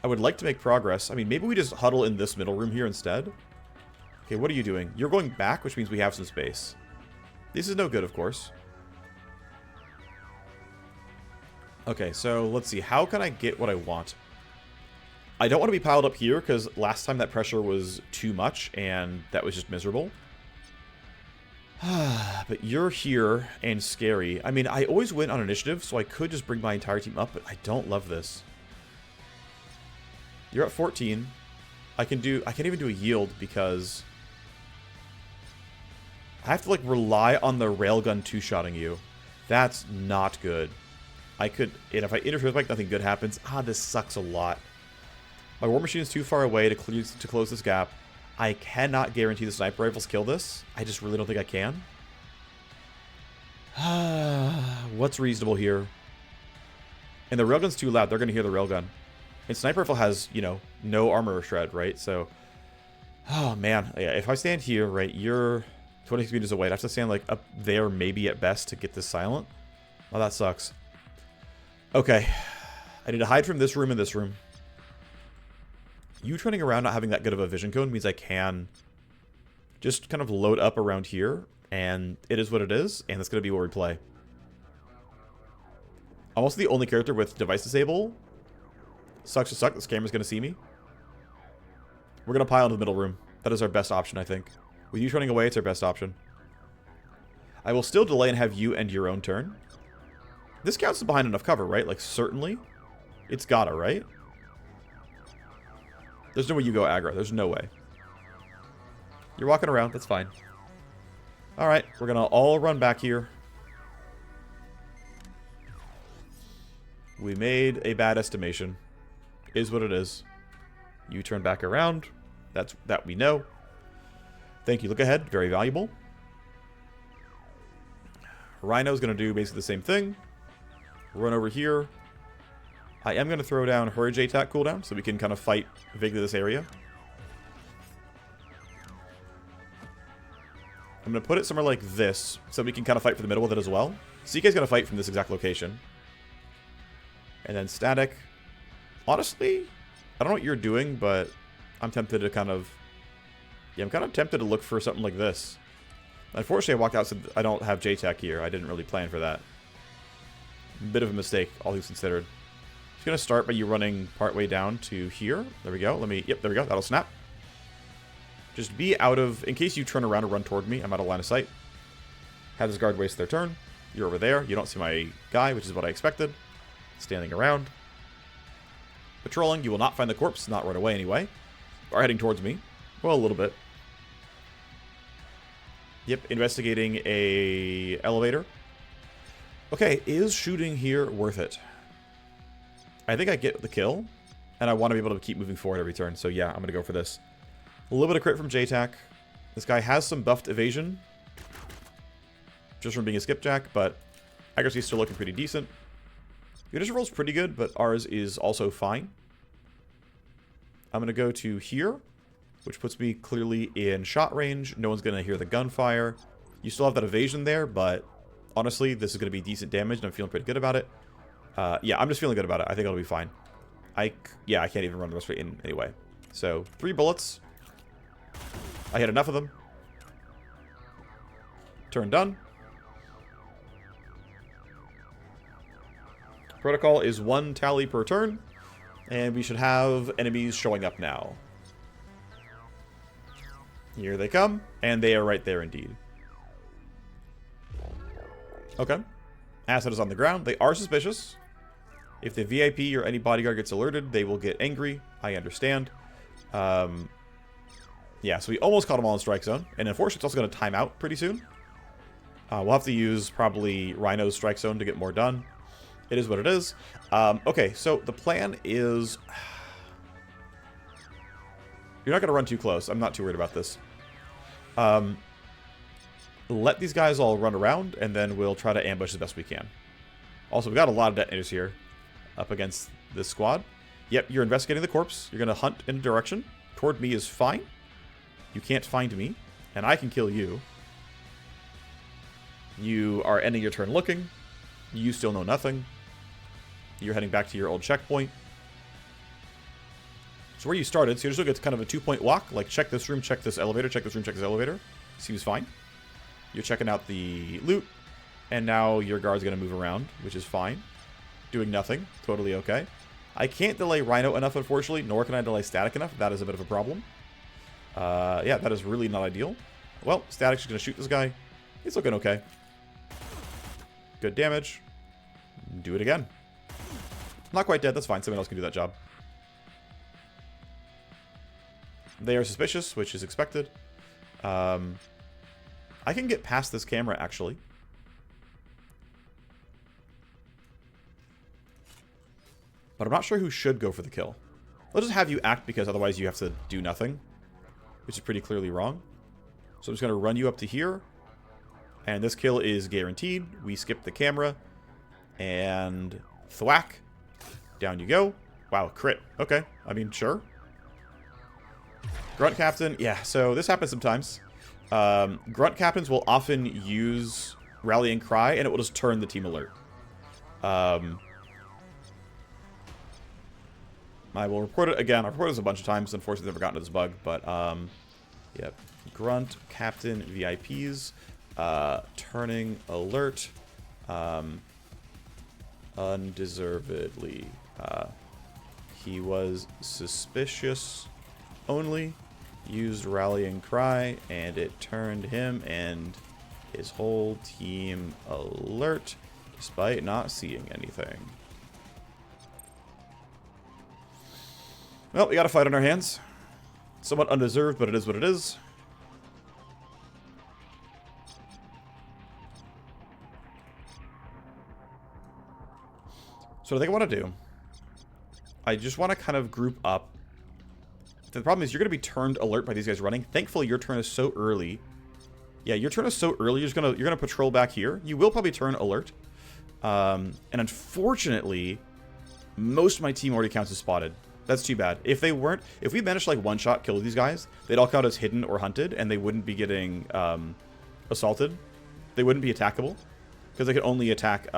Speaker 1: I would like to make progress. I mean, maybe we just huddle in this middle room here instead. Okay, what are you doing? You're going back, which means we have some space. This is no good, of course. Okay, so let's see. How can I get what I want? I don't want to be piled up here, because last time that pressure was too much, and that was just miserable. But you're here and scary. I mean, I always win on initiative, so I could just bring my entire team up, but I don't love this. You're at 14. I can't even do a yield because I have to, like, rely on the railgun two-shotting you. That's not good. I could, and if I interfere with Mike, nothing good happens. This sucks a lot. My Warmachine is too far away to close this gap. I cannot guarantee the sniper rifles kill this. I just really don't think I can. What's reasonable here? And the railgun's too loud. They're going to hear the railgun. And sniper rifle has, you know, no armor or shred, right? So, oh man. Yeah, if I stand here, right, you're 26 meters away. I have to stand, like, up there maybe at best to get this silent. Oh, that sucks. Okay. I need to hide from this room and this room. You turning around not having that good of a vision cone means I can just kind of load up around here, and it is what it is, and that's going to be where we play. I'm also the only character with device disable. Sucks to suck, this camera's going to see me. We're going to pile into the middle room. That is our best option, I think. With you turning away, it's our best option. I will still delay and have you end your own turn. This counts as behind enough cover, right? Like, certainly. It's gotta, right? There's no way you go aggro. There's no way. You're walking around. That's fine. Alright. We're going to all run back here. We made a bad estimation. Is what it is. You turn back around. That we know. Thank you. Look ahead. Very valuable. Rhino's going to do basically the same thing. Run over here. I am going to throw down her J-Tac cooldown so we can kind of fight vaguely this area. I'm going to put it somewhere like this, so we can kind of fight for the middle with it as well. So you guys got to fight from this exact location. And then static. Honestly, I don't know what you're doing, but I'm tempted to kind of... Yeah, I'm kind of tempted to look for something like this. Unfortunately, I walked out, so I don't have JTAC here. I didn't really plan for that. Bit of a mistake, all things considered. Just going to start by you running partway down to here. There we go. Yep, there we go. That'll snap. Just be out of... In case you turn around and run toward me, I'm out of line of sight. Have this guard waste their turn. You're over there. You don't see my guy, which is what I expected. Standing around. Patrolling. You will not find the corpse. Not right away, anyway. Are heading towards me. Well, a little bit. Yep, investigating a elevator. Okay, is shooting here worth it? I think I get the kill, and I want to be able to keep moving forward every turn. So yeah, I'm going to go for this. A little bit of crit from JTAC. This guy has some buffed evasion, just from being a skipjack, but accuracy's still looking pretty decent. Your initial roll's pretty good, but ours is also fine. I'm going to go to here, which puts me clearly in shot range. No one's going to hear the gunfire. You still have that evasion there, but honestly, this is going to be decent damage, and I'm feeling pretty good about it. Yeah, I'm just feeling good about it. I think it'll be fine. Yeah, I can't even run the rest of it in anyway. So, 3 bullets. I hit enough of them. Turn done. Protocol is 1 tally per turn, and we should have enemies showing up now. Here they come, and they are right there indeed. Okay. Asset is on the ground. They are suspicious. If the VIP or any bodyguard gets alerted, they will get angry. I understand. Yeah, so we almost caught them all in strike zone. And unfortunately, it's also going to time out pretty soon. We'll have to use probably Rhino's strike zone to get more done. It is what it is. Okay, so the plan is... You're not going to run too close. I'm not too worried about this. Let these guys all run around, and then we'll try to ambush as best we can. Also, we've got a lot of detonators here up against this squad. Yep, you're investigating the corpse. You're going to hunt in a direction. Toward me is fine. You can't find me, and I can kill you. You are ending your turn looking. You still know nothing. You're heading back to your old checkpoint. So where you started, so you're just looking at kind of a 2-point walk. Like, check this room, check this elevator, check this room, check this elevator. Seems fine. You're checking out the loot. And now your guard's going to move around, which is fine. Doing nothing. Totally okay. I can't delay Rhino enough, unfortunately, nor can I delay Static enough. That is a bit of a problem. Yeah, that is really not ideal. Well, Static's just going to shoot this guy. He's looking okay. Good damage. Do it again. Not quite dead. That's fine. Someone else can do that job. They are suspicious, which is expected. I can get past this camera, actually. But I'm not sure who should go for the kill. I'll just have you act, because otherwise you have to do nothing. Which is pretty clearly wrong. So I'm just going to run you up to here. And this kill is guaranteed. We skip the camera. And thwack. Down you go. Wow, crit. Okay. I mean, sure. Grunt Captain. Yeah, so this happens sometimes. Grunt Captains will often use Rallying Cry, and it will just turn the team alert. I will report it again. I've reported this a bunch of times. Unfortunately, I've never gotten to this bug. But, yep. Grunt Captain VIPs. Turning alert. Undeservedly. He was suspicious only. Used Rallying Cry, and it turned him and his whole team alert, despite not seeing anything. Well, we got a fight on our hands. Somewhat undeserved, but it is what it is. So what I think I want to do, I just want to kind of group up. The problem is you're going to be turned alert by these guys running. Thankfully, your turn is so early. Yeah, your turn is so early. You're going to patrol back here. You will probably turn alert. And unfortunately, most of my team already counts as spotted. That's too bad. If we managed to like one-shot kill these guys, they'd all count as hidden or hunted, and they wouldn't be getting assaulted, they wouldn't be attackable. Because they could only attack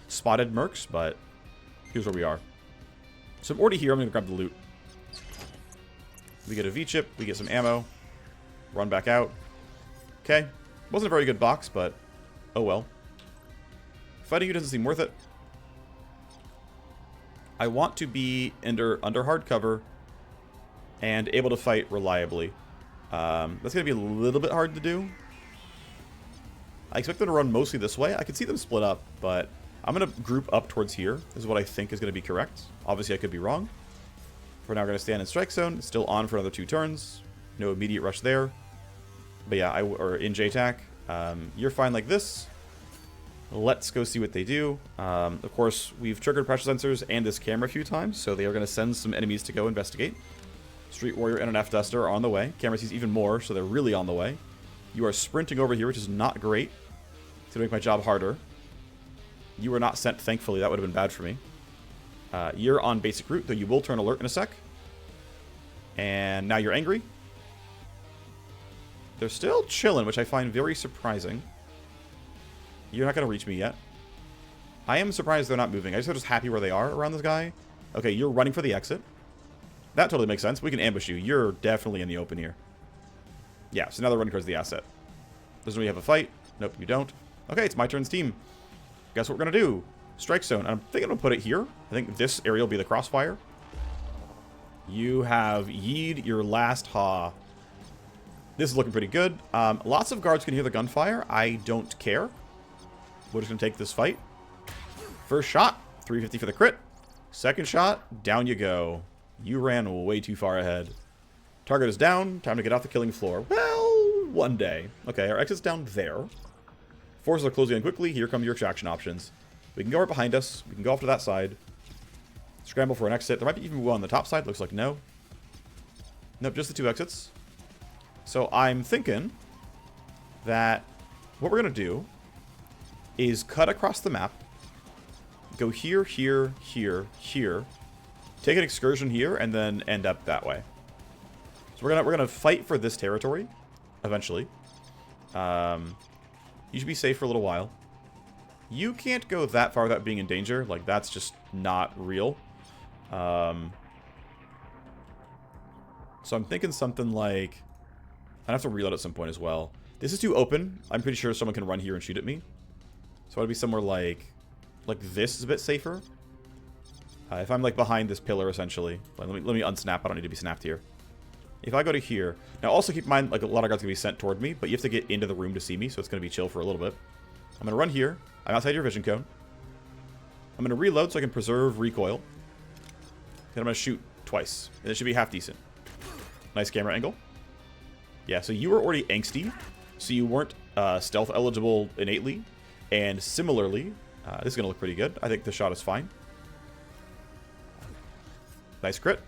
Speaker 1: spotted mercs, but here's where we are. So I'm already here. I'm going to grab the loot. We get a V-chip. We get some ammo. Run back out. Okay. Wasn't a very good box, but oh well. Fighting you doesn't seem worth it. I want to be under hard cover and able to fight reliably. That's going to be a little bit hard to do. I expect them to run mostly this way. I can see them split up, but I'm going to group up towards here. This is what I think is going to be correct. Obviously, I could be wrong. For now, we're going to stand in strike zone. It's still on for another 2 turns. No immediate rush there. But yeah, or in JTAC. You're fine like this. Let's go see what they do. Of course, we've triggered pressure sensors and this camera a few times, so they are going to send some enemies to go investigate. Street Warrior and an F-Duster are on the way. Camera sees even more, so they're really on the way. You are sprinting over here, which is not great. It's going to make my job harder. You were not sent, thankfully. That would have been bad for me. You're on basic route, though you will turn alert in a sec. And now you're angry. They're still chilling, which I find very surprising. You're not going to reach me yet. I am surprised they're not moving. I guess they're just happy where they are around this guy. Okay, you're running for the exit. That totally makes sense. We can ambush you. You're definitely in the open here. Yeah, so now they're running towards the asset. Doesn't really have a fight. Nope, you don't. Okay, it's my turn's team. Guess what we're going to do? Strike zone. I'm thinking I'm going to put it here. I think this area will be the crossfire. You have yeed your last ha. This is looking pretty good. Lots of guards can hear the gunfire. I don't care. We're just going to take this fight. First shot, 350 for the crit. Second shot, down you go. You ran way too far ahead. Target is down. Time to get off the killing floor. Well, one day. Okay, our exit's down there. Forces are closing in quickly. Here come your extraction options. We can go right behind us. We can go off to that side. Scramble for an exit. There might be even one on the top side. Looks like no. Nope, just the 2 exits. So I'm thinking that what we're going to do is cut across the map. Go here, here, here, here. Take an excursion here, and then end up that way. So we're gonna fight for this territory, eventually. You should be safe for a little while. You can't go that far without being in danger. Like, that's just not real. So I'm thinking something like... I'd have to reload at some point as well. This is too open. I'm pretty sure someone can run here and shoot at me. So I'd be somewhere like this is a bit safer. If I'm like behind this pillar, essentially. Let me unsnap. I don't need to be snapped here. If I go to here... Now, also keep in mind, like, a lot of guards are going to be sent toward me, but you have to get into the room to see me, so it's going to be chill for a little bit. I'm going to run here. I'm outside your vision cone. I'm going to reload so I can preserve recoil. Then I'm going to shoot twice. And it should be half decent. Nice camera angle. Yeah, so you were already angsty, so you weren't stealth eligible innately. And similarly, this is going to look pretty good. I think the shot is fine. Nice crit.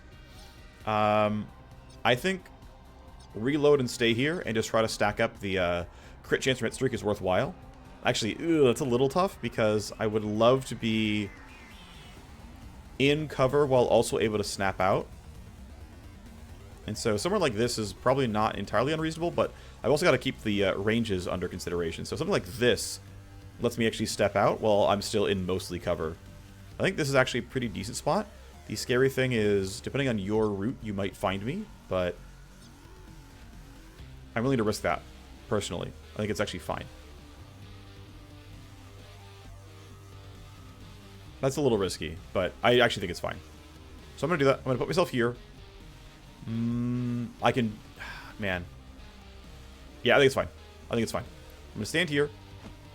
Speaker 1: I think reload and stay here and just try to stack up the crit chance from hit streak is worthwhile. Actually, that's a little tough because I would love to be in cover while also able to snap out. And so somewhere like this is probably not entirely unreasonable, but I've also got to keep the ranges under consideration. So something like this lets me actually step out while I'm still in mostly cover. I think this is actually a pretty decent spot. The scary thing is, depending on your route, you might find me, but I'm willing to risk that, personally. I think it's actually fine. That's a little risky, but I actually think it's fine. So I'm going to do that. I'm going to put myself here. I can... Man. Yeah, I think it's fine. I think it's fine. I'm going to stand here.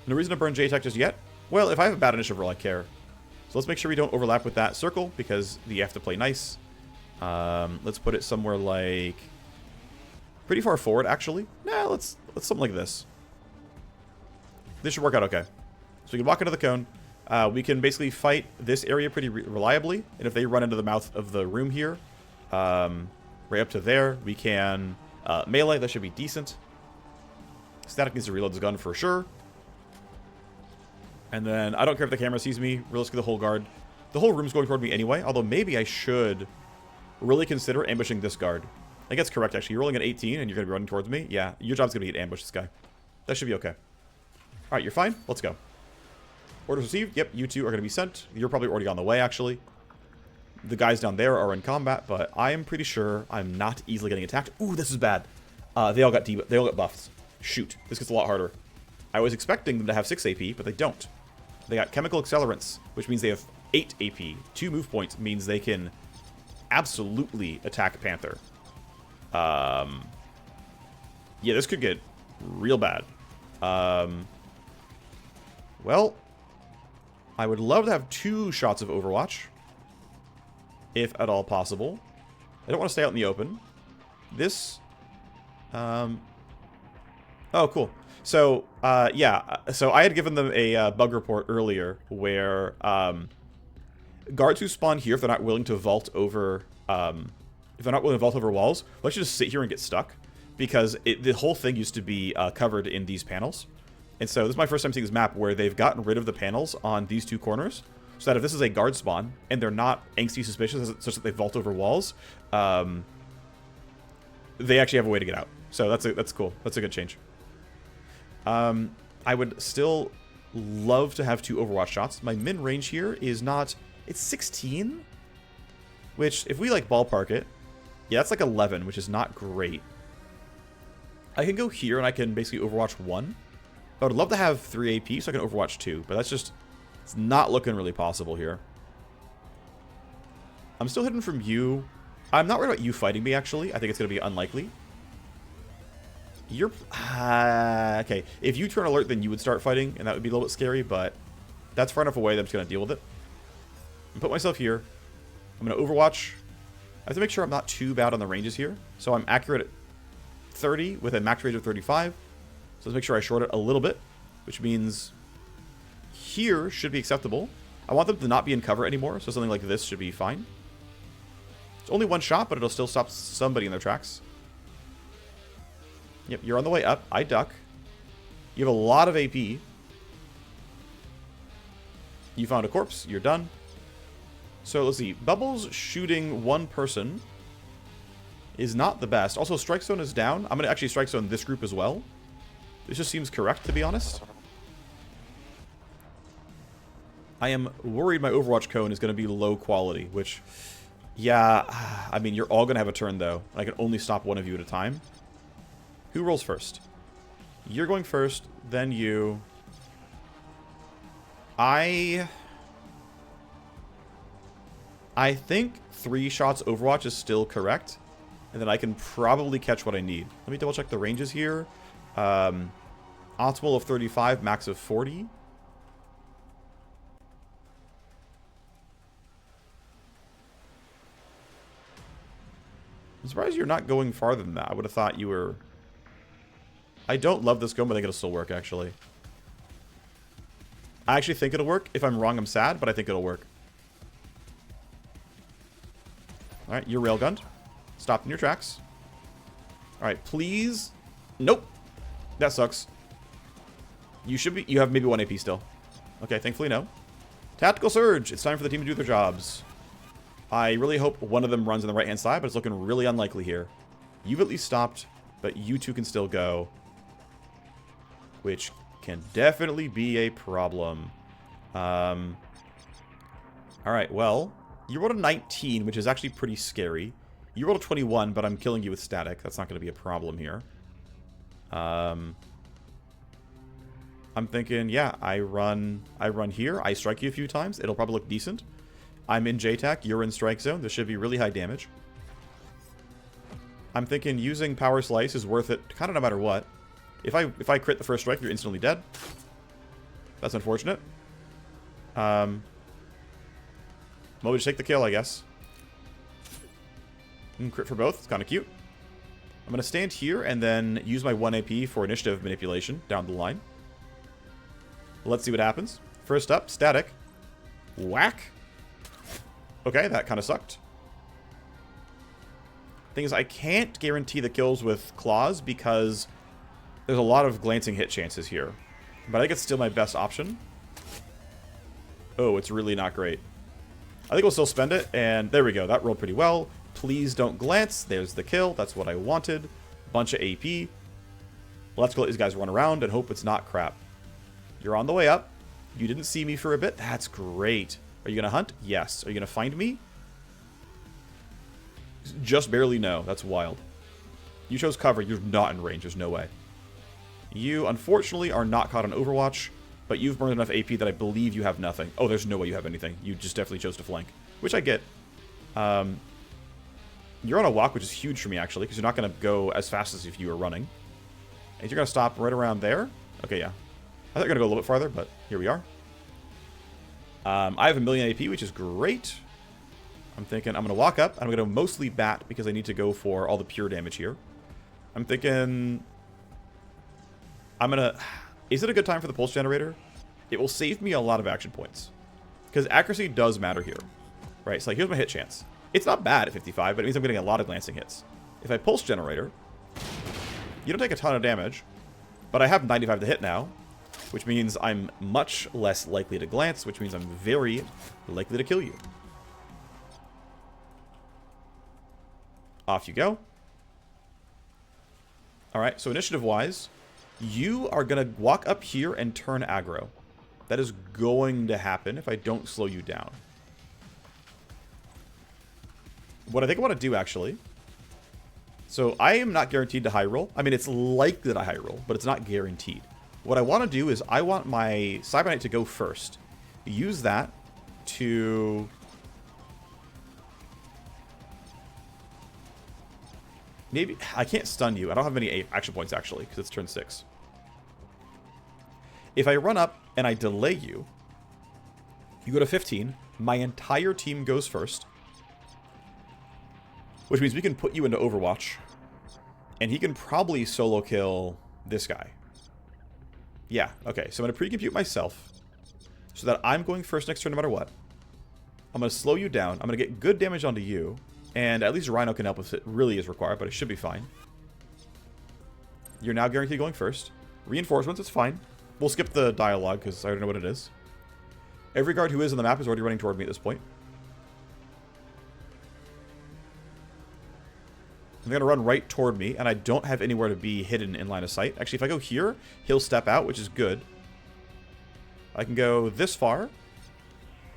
Speaker 1: No reason to burn JTech just yet. Well, if I have a bad initiative roll, I care. So let's make sure we don't overlap with that circle, because you have to play nice. Let's put it somewhere like... Pretty far forward, actually. Nah, let's something like this. This should work out okay. So we can walk into the cone. We can basically fight this area pretty reliably. And if they run into the mouth of the room here, right up to there, we can melee. That should be decent. Static needs to reload his gun for sure. And then I don't care if the camera sees me. Realistically, the whole guard. The whole room's going toward me anyway. Although maybe I should really consider ambushing this guard. I think that's correct, actually. You're rolling at 18 and you're going to be running towards me. Yeah, your job's going to be to ambush this guy. That should be okay. Alright, you're fine. Let's go. Orders received. Yep, you two are going to be sent. You're probably already on the way, actually. The guys down there are in combat, but I am pretty sure I'm not easily getting attacked. Ooh, this is bad. They all got buffs. Shoot, this gets a lot harder. I was expecting them to have 6 AP, but they don't. They got chemical accelerants, which means they have 8 AP. 2 move points means they can absolutely attack Panther. Yeah, this could get real bad. Well, I would love to have 2 shots of Overwatch, if at all possible. I don't want to stay out in the open. This, oh, cool. So, yeah, so I had given them a bug report earlier where guards who spawn here, if they're not willing to vault over, walls, let's just sit here and get stuck, because the whole thing used to be covered in these panels. And so this is my first time seeing this map where they've gotten rid of the panels on these 2 corners, so that if this is a guard spawn and they're not angsty suspicious such that they vault over walls, they actually have a way to get out. So that's cool. That's a good change. I would still love to have 2 Overwatch shots. My min range here is not... It's 16? Which, if we, like, ballpark it... Yeah, that's like 11, which is not great. I can go here and I can basically Overwatch 1. I would love to have 3 AP so I can Overwatch 2, but that's just... It's not looking really possible here. I'm still hidden from you. I'm not worried about you fighting me, actually. I think it's going to be unlikely. You're... okay. If you turn alert, then you would start fighting, and that would be a little bit scary, but that's far enough away that I'm just going to deal with it. And put myself here. I'm going to Overwatch. I have to make sure I'm not too bad on the ranges here. So I'm accurate at 30 with a max range of 35. So let's make sure I short it a little bit, which means here should be acceptable. I want them to not be in cover anymore, so something like this should be fine. It's only 1 shot, but it'll still stop somebody in their tracks. Yep, you're on the way up. I duck. You have a lot of AP. You found a corpse. You're done. So let's see. Bubbles shooting 1 person is not the best. Also, Strike Zone is down. I'm going to actually Strike Zone this group as well. This just seems correct, to be honest. I am worried my Overwatch cone is going to be low quality, which, yeah, I mean, you're all going to have a turn, though. I can only stop one of you at a time. Who rolls first? You're going first, then you. I think 3 shots Overwatch is still correct, and then I can probably catch what I need. Let me double check the ranges here. Optimal of 35, max of 40. I'm surprised you're not going farther than that. I would have thought you were... I don't love this gun, but I think it'll still work, actually. I actually think it'll work. If I'm wrong, I'm sad, but I think it'll work. Alright, you're railgunned. Stop in your tracks. Alright, please. Nope. That sucks. You should be... You have maybe 1 AP still. Okay, thankfully no. Tactical Surge. It's time for the team to do their jobs. I really hope one of them runs on the right-hand side, but it's looking really unlikely here. You've at least stopped, but you two can still go. Which can definitely be a problem. Alright, well, you rolled a 19, which is actually pretty scary. You rolled a 21, but I'm killing you with static. That's not going to be a problem here. I'm thinking, yeah, I run here. I strike you a few times. It'll probably look decent. I'm in JTAC. You're in Strike Zone. This should be really high damage. I'm thinking using Power Slice is worth it kind of no matter what. If I crit the first strike, you're instantly dead. That's unfortunate. Well, we just take the kill, I guess. And crit for both. It's kind of cute. I'm going to stand here and then use my 1 AP for initiative manipulation down the line. Let's see what happens. First up, static. Whack. Okay, that kind of sucked. Thing is, I can't guarantee the kills with claws because there's a lot of glancing hit chances here. But I think it's still my best option. Oh, it's really not great. I think we'll still spend it, and there we go. That rolled pretty well. Please don't glance. There's the kill. That's what I wanted. Bunch of AP. Let's go let these guys run around and hope it's not crap. You're on the way up. You didn't see me for a bit. That's great. Are you going to hunt? Yes. Are you going to find me? Just barely no. That's wild. You chose cover. You're not in range. There's no way. You, unfortunately, are not caught on Overwatch, but you've burned enough AP that I believe you have nothing. Oh, there's no way you have anything. You just definitely chose to flank, which I get. You're on a walk, which is huge for me, actually, because you're not going to go as fast as if you were running. And you're going to stop right around there. Okay, yeah. I thought you were going to go a little bit farther, but here we are. I have 1,000,000 AP, which is great. I'm thinking I'm going to walk up. I'm going to mostly bat because I need to go for all the pure damage here. I'm thinking I'm going to... Is it a good time for the pulse generator? It will save me a lot of action points. Because accuracy does matter here. Right, so like, here's my hit chance. It's not bad at 55, but it means I'm getting a lot of glancing hits. If I pulse generator, you don't take a ton of damage, but I have 95 to hit now, which means I'm much less likely to glance, which means I'm very likely to kill you. Off you go. Alright, so initiative-wise, you are going to walk up here and turn aggro. That is going to happen if I don't slow you down. What I think I want to do, actually... So, I am not guaranteed to high roll. I mean, it's likely that I high roll, but it's not guaranteed. What I want to do is I want my Cybernite to go first. Use that to... Maybe... I can't stun you. I don't have any action points, actually, because it's turn 6. If I run up and I delay you, you go to 15. My entire team goes first. Which means we can put you into Overwatch. And he can probably solo kill this guy. Yeah, okay. So I'm going to pre-compute myself. So that I'm going first next turn no matter what. I'm going to slow you down. I'm going to get good damage onto you. And at least Rhino can help if it really is required, but it should be fine. You're now guaranteed going first. Reinforcements, it's fine. We'll skip the dialogue because I don't know what it is. Every guard who is on the map is already running toward me at this point. They're going to run right toward me, and I don't have anywhere to be hidden in line of sight. Actually, if I go here, he'll step out, which is good. I can go this far.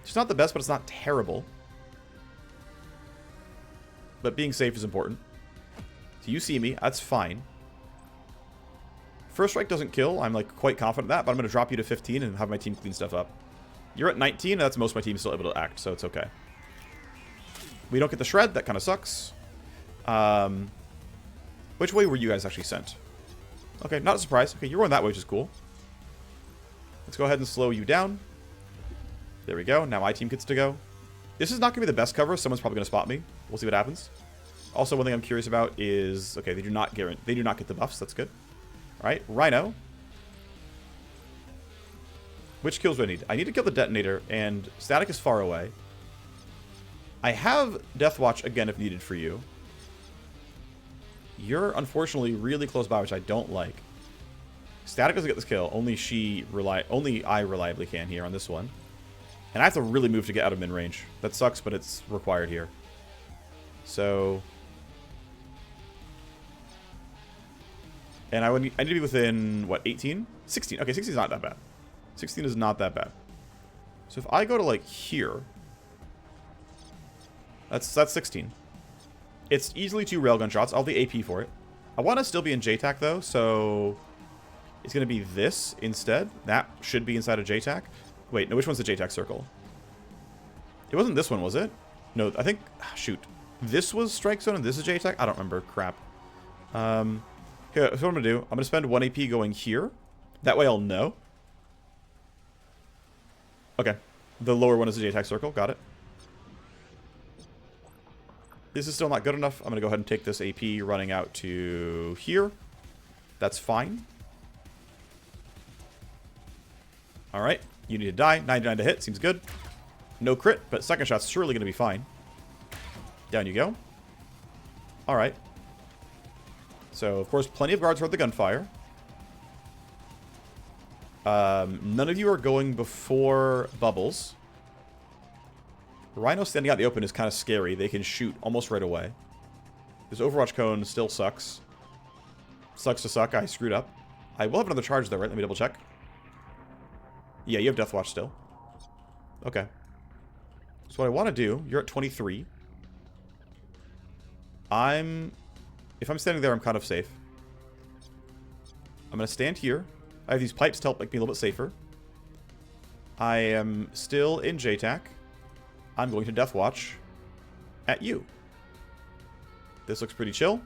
Speaker 1: It's not the best, but it's not terrible. But being safe is important. So you see me. That's fine. First strike doesn't kill. I'm like quite confident of that, but I'm going to drop you to 15 and have my team clean stuff up. You're at 19, and that's most of my team still able to act, so it's okay. We don't get the shred. That kind of sucks. Which way were you guys actually sent? Okay, not a surprise. Okay, you're going that way, which is cool. Let's go ahead and slow you down. There we go. Now my team gets to go. This is not going to be the best cover. Someone's probably going to spot me. We'll see what happens. Also, one thing I'm curious about is... Okay, they do not get the buffs. That's good. All right, Rhino. Which kills do I need? I need to kill the detonator, and static is far away. I have Deathwatch again if needed for you. You're unfortunately really close by, which I don't like. Static doesn't get this kill. Only I reliably can here on this one. And I have to really move to get out of min-range. That sucks, but it's required here. So... And I need to be within, what, 18? 16. Okay, 16 is not that bad. 16 is not that bad. So if I go to, like, here... That's 16. It's easily 2 railgun shots. I'll have the AP for it. I want to still be in JTAC, though, so... It's going to be this instead. That should be inside of JTAC. Wait, no, which one's the JTAC circle? It wasn't this one, was it? No, I think... Shoot. This was Strike Zone and this is JTAC? I don't remember. Crap. Here, so what I'm going to do, I'm going to spend 1 AP going here. That way I'll know. Okay. The lower one is the JTAC circle. Got it. This is still not good enough. I'm going to go ahead and take this AP running out to here. That's fine. Alright. You need to die. 99 to hit. Seems good. No crit, but second shot's surely going to be fine. Down you go. Alright. So, of course, plenty of guards heard the gunfire. None of you are going before bubbles. Rhino standing out in the open is kind of scary. They can shoot almost right away. This Overwatch cone still sucks. Sucks to suck. I screwed up. I will have another charge, though, right? Let me double check. Yeah, you have Death Watch still. Okay. So what I want to do, you're at 23. If I'm standing there, I'm kind of safe. I'm going to stand here. I have these pipes to help make me a little bit safer. I am still in JTAC. I'm going to Death Watch at you. This looks pretty chill.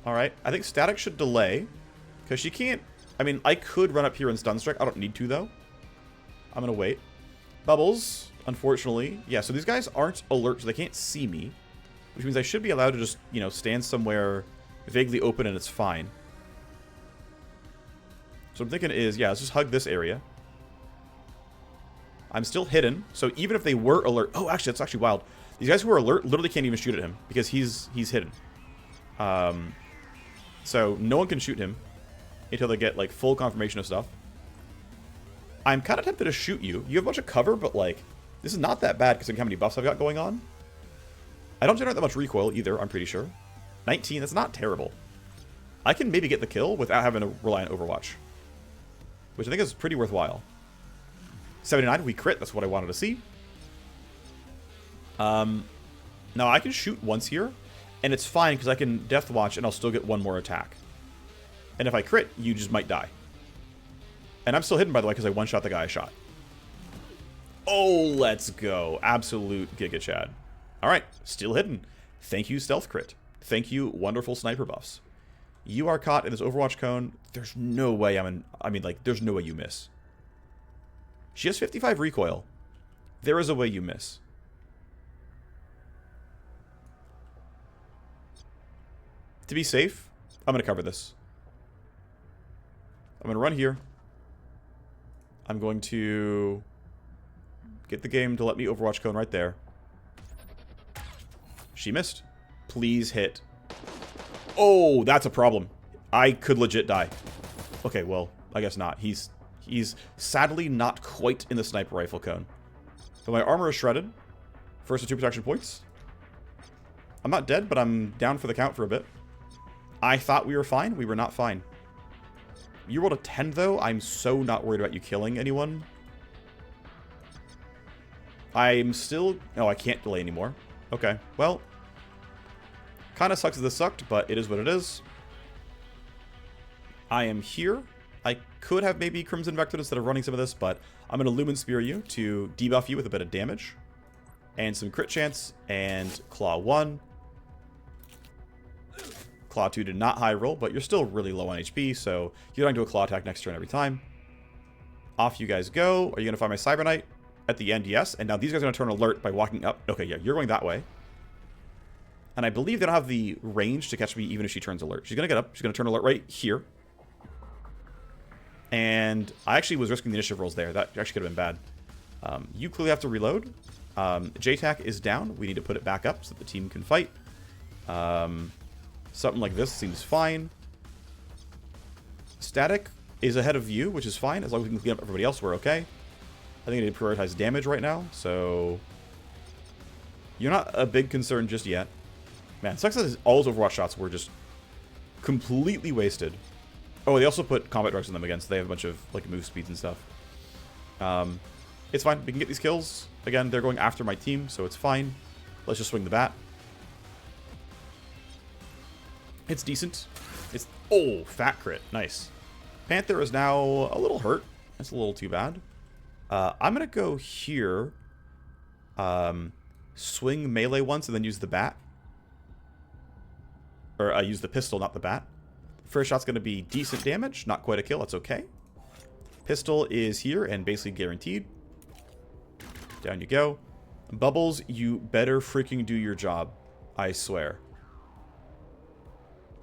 Speaker 1: Alright, I think Static should delay. Because she can't... I mean, I could run up here and stun strike. I don't need to, though. I'm going to wait. Bubbles, unfortunately. Yeah, so these guys aren't alert, so they can't see me. Which means I should be allowed to just, you know, stand somewhere vaguely open and it's fine. So I'm thinking is, yeah, let's just hug this area. I'm still hidden, so even if they were alert... Oh, actually, that's actually wild. These guys who are alert literally can't even shoot at him because he's hidden. So no one can shoot him until they get, like, full confirmation of stuff. I'm kind of tempted to shoot you. You have a bunch of cover, but, like, this is not that bad considering how many buffs I've got going on. I don't generate that much recoil either, I'm pretty sure. 19, that's not terrible. I can maybe get the kill without having to rely on Overwatch, which I think is pretty worthwhile. 79, we crit. That's what I wanted to see. Now, I can shoot once here, and it's fine because I can Death Watch and I'll still get one more attack. And if I crit, you just might die. And I'm still hidden, by the way, because I one-shot the guy I shot. Oh, let's go. Absolute Giga Chad. All right, still hidden. Thank you, Stealth Crit. Thank you, wonderful sniper buffs. You are caught in this Overwatch cone. There's no way there's no way you miss. She has 55 recoil. There is a way you miss. To be safe, I'm going to cover this. I'm going to run here. I'm going to get the game to let me Overwatch cone right there. She missed. Please hit. Oh, that's a problem. I could legit die. Okay, well, I guess not. He's sadly not quite in the sniper rifle cone. But my armor is shredded. First of 2 protection points. I'm not dead, but I'm down for the count for a bit. I thought we were fine. We were not fine. You rolled a 10, though. I'm so not worried about you killing anyone. I'm still... Oh, I can't delay anymore. Okay, well... Kind of sucks that this sucked, but it is what it is. I am here. I could have maybe Crimson Vectored instead of running some of this, but I'm going to Lumen Spear you to debuff you with a bit of damage. And some crit chance, and Claw 1. Claw 2 did not high roll, but you're still really low on HP, so you're going to do a Claw attack next turn every time. Off you guys go. Are you going to find my Cyber Knight? At the end, yes. And now these guys are going to turn alert by walking up. Okay, yeah, you're going that way. And I believe they don't have the range to catch me even if she turns alert. She's going to get up. She's going to turn alert right here. And I actually was risking the initiative rolls there. That actually could have been bad. You clearly have to reload. JTAC is down. We need to put it back up so that the team can fight. Something like this seems fine. Static is ahead of you, which is fine. As long as we can clean up everybody else, we're okay. I think I need to prioritize damage right now, so... You're not a big concern just yet. Man, sucks that all those Overwatch shots were just completely wasted. Oh, they also put combat drugs on them again, so they have a bunch of like move speeds and stuff. It's fine. We can get these kills. Again, they're going after my team, so it's fine. Let's just swing the bat. It's decent. It's... Oh, fat crit. Nice. Panther is now a little hurt. That's a little too bad. I'm going to go here. Swing melee once and then use the bat. Or use the pistol, not the bat. First shot's going to be decent damage. Not quite a kill. That's okay. Pistol is here and basically guaranteed. Down you go. Bubbles, you better freaking do your job. I swear.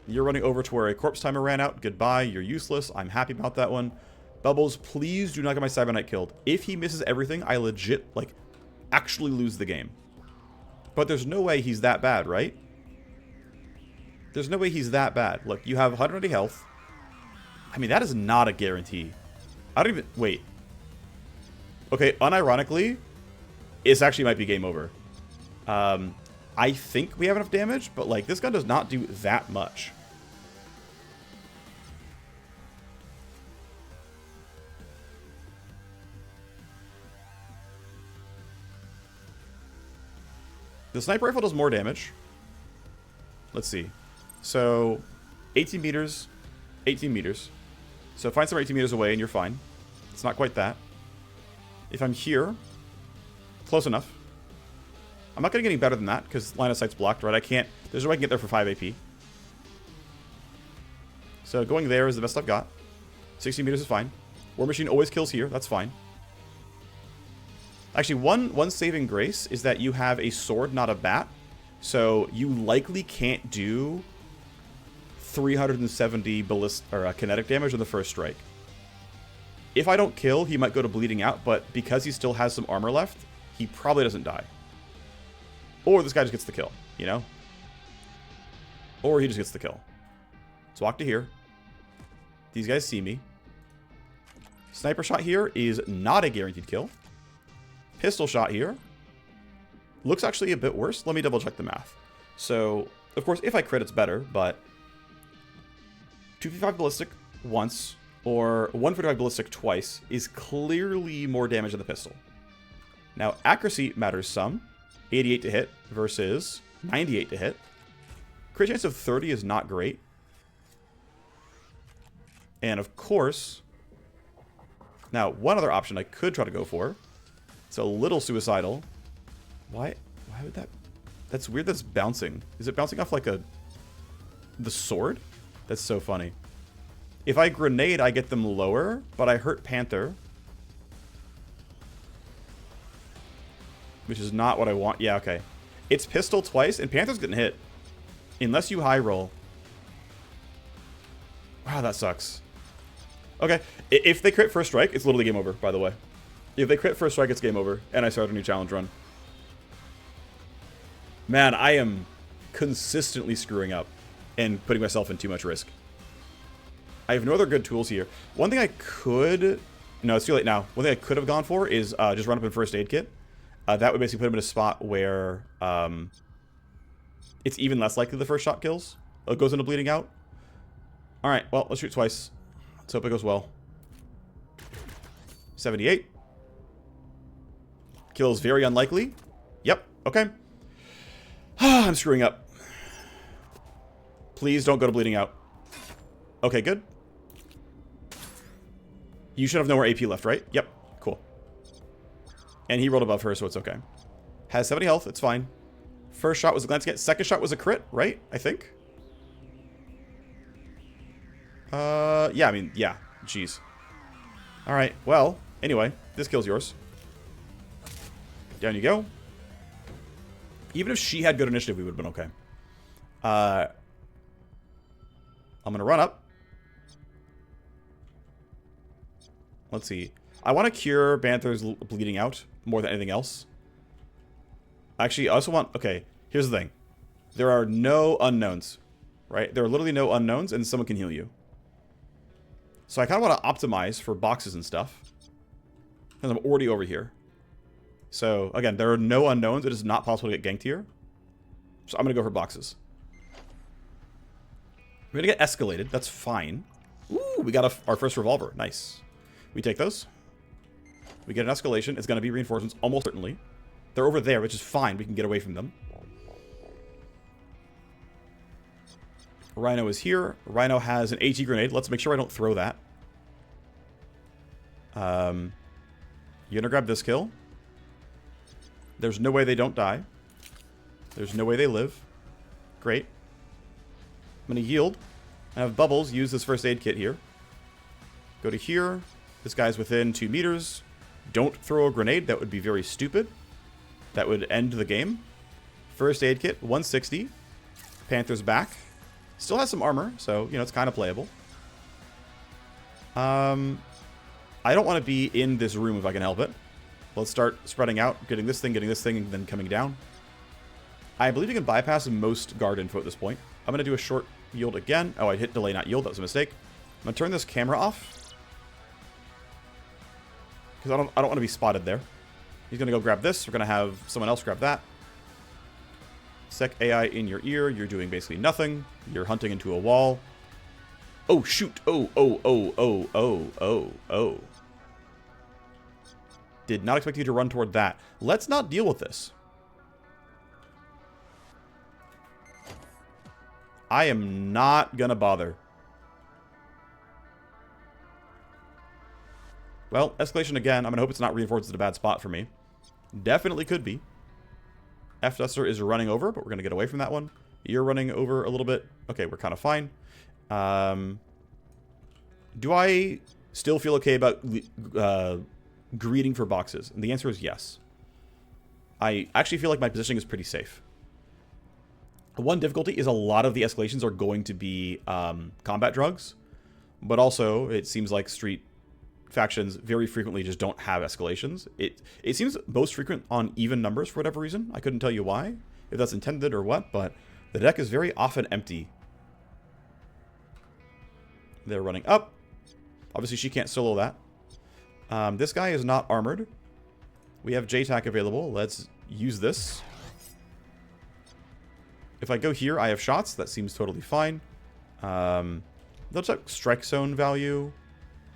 Speaker 1: You're running over to where a corpse timer ran out. Goodbye. You're useless. I'm happy about that one. Bubbles, please do not get my Cyber Knight killed. If he misses everything, I legit, like, actually lose the game. But there's no way he's that bad, right? There's no way he's that bad. Look, you have 180 health. I mean, that is not a guarantee. I don't even... Wait. Okay, unironically, this actually might be game over. I think we have enough damage, but, like, this gun does not do that much. The sniper rifle does more damage. Let's see. So, 18 meters, 18 meters. So find somewhere 18 meters away and you're fine. It's not quite that. If I'm here, close enough. I'm not going to get any better than that because line of sight's blocked, right? I can't. There's no way I can get there for 5 AP. So going there is the best I've got. 60 meters is fine. Warmachine always kills here. That's fine. Actually, one saving grace is that you have a sword, not a bat. So you likely can't do 370 kinetic damage on the first strike. If I don't kill, he might go to bleeding out, but because he still has some armor left, he probably doesn't die. Or this guy just gets the kill, you know? Or he just gets the kill. Let's walk to here. These guys see me. Sniper shot here is not a guaranteed kill. Pistol shot here looks actually a bit worse. Let me double check the math. So, of course, if I crit, it's better, but 255 ballistic once or 145 ballistic twice is clearly more damage than the pistol. Now, accuracy matters some. 88 to hit versus 98 to hit. Crit chance of 30 is not great. And of course, now one other option I could try to go for. It's a little suicidal. Why would that? That's weird that's bouncing. Is it bouncing off like the sword? That's so funny. If I grenade, I get them lower, but I hurt Panther. Which is not what I want. Yeah, okay. It's pistol twice, and Panther's getting hit. Unless you high roll. Wow, that sucks. Okay. If they crit first strike, it's literally game over, by the way. If they crit first strike, it's game over, and I start a new challenge run. Man, I am consistently screwing up and putting myself in too much risk. I have no other good tools here. One thing I could... No, it's too late now. One thing I could have gone for is just run up in first aid kit. That would basically put him in a spot where it's even less likely the first shot kills. It goes into bleeding out. Alright, well, let's shoot twice. Let's hope it goes well. 78. Kill is very unlikely. Yep, okay. I'm screwing up. Please don't go to bleeding out. Okay, good. You should have no more AP left, right? Yep, cool. And he rolled above her, so it's okay. Has 70 health, it's fine. First shot was a glance get. Second shot was a crit, right? I think. Yeah, I mean, yeah. Jeez. Alright, well, anyway, this kill's yours. Down you go. Even if she had good initiative, we would have been okay. I'm going to run up. Let's see. I want to cure Panther's bleeding out more than anything else. Actually, I also want... Okay, here's the thing. There are no unknowns, right? There are literally no unknowns, and someone can heal you. So I kind of want to optimize for boxes and stuff. Because I'm already over here. So, again, there are no unknowns. It is not possible to get ganked here. So I'm going to go for boxes. We're going to get escalated. That's fine. Ooh, we got our first revolver. Nice. We take those. We get an escalation. It's going to be reinforcements, almost certainly. They're over there, which is fine. We can get away from them. Rhino is here. Rhino has an AT grenade. Let's make sure I don't throw that. You're going to grab this kill. There's no way they don't die. There's no way they live. Great. I'm going to yield. I have Bubbles use this first aid kit here. Go to here. This guy's within 2 meters. Don't throw a grenade. That would be very stupid. That would end the game. First aid kit, 160. Panther's back. Still has some armor, so, you know, it's kind of playable. I don't want to be in this room if I can help it. Let's start spreading out, getting this thing, and then coming down. I believe you can bypass most guard info at this point. I'm going to do a short yield again. Oh, I hit delay, not yield. That was a mistake. I'm going to turn this camera off. Because I don't want to be spotted there. He's going to go grab this. We're going to have someone else grab that. Sec AI in your ear. You're doing basically nothing. You're hunting into a wall. Oh, shoot. Oh. Did not expect you to run toward that. Let's not deal with this. I am not gonna bother. Well, escalation again. I'm gonna hope it's not reinforced at a bad spot for me. Definitely could be. F-Duster is running over, but we're gonna get away from that one. You're running over a little bit. Okay, we're kind of fine. Do I still feel okay about greeting for boxes? And the answer is yes. I actually feel like my positioning is pretty safe. One difficulty is a lot of the escalations are going to be combat drugs, but also it seems like street factions very frequently just don't have escalations. It seems most frequent on even numbers for whatever reason. I couldn't tell you why, if that's intended or what, but the deck is very often empty. They're running up. Obviously, she can't solo that. This guy is not armored. We have J-Tac available. Let's use this. If I go here, I have shots. That seems totally fine. Let's check strike zone value.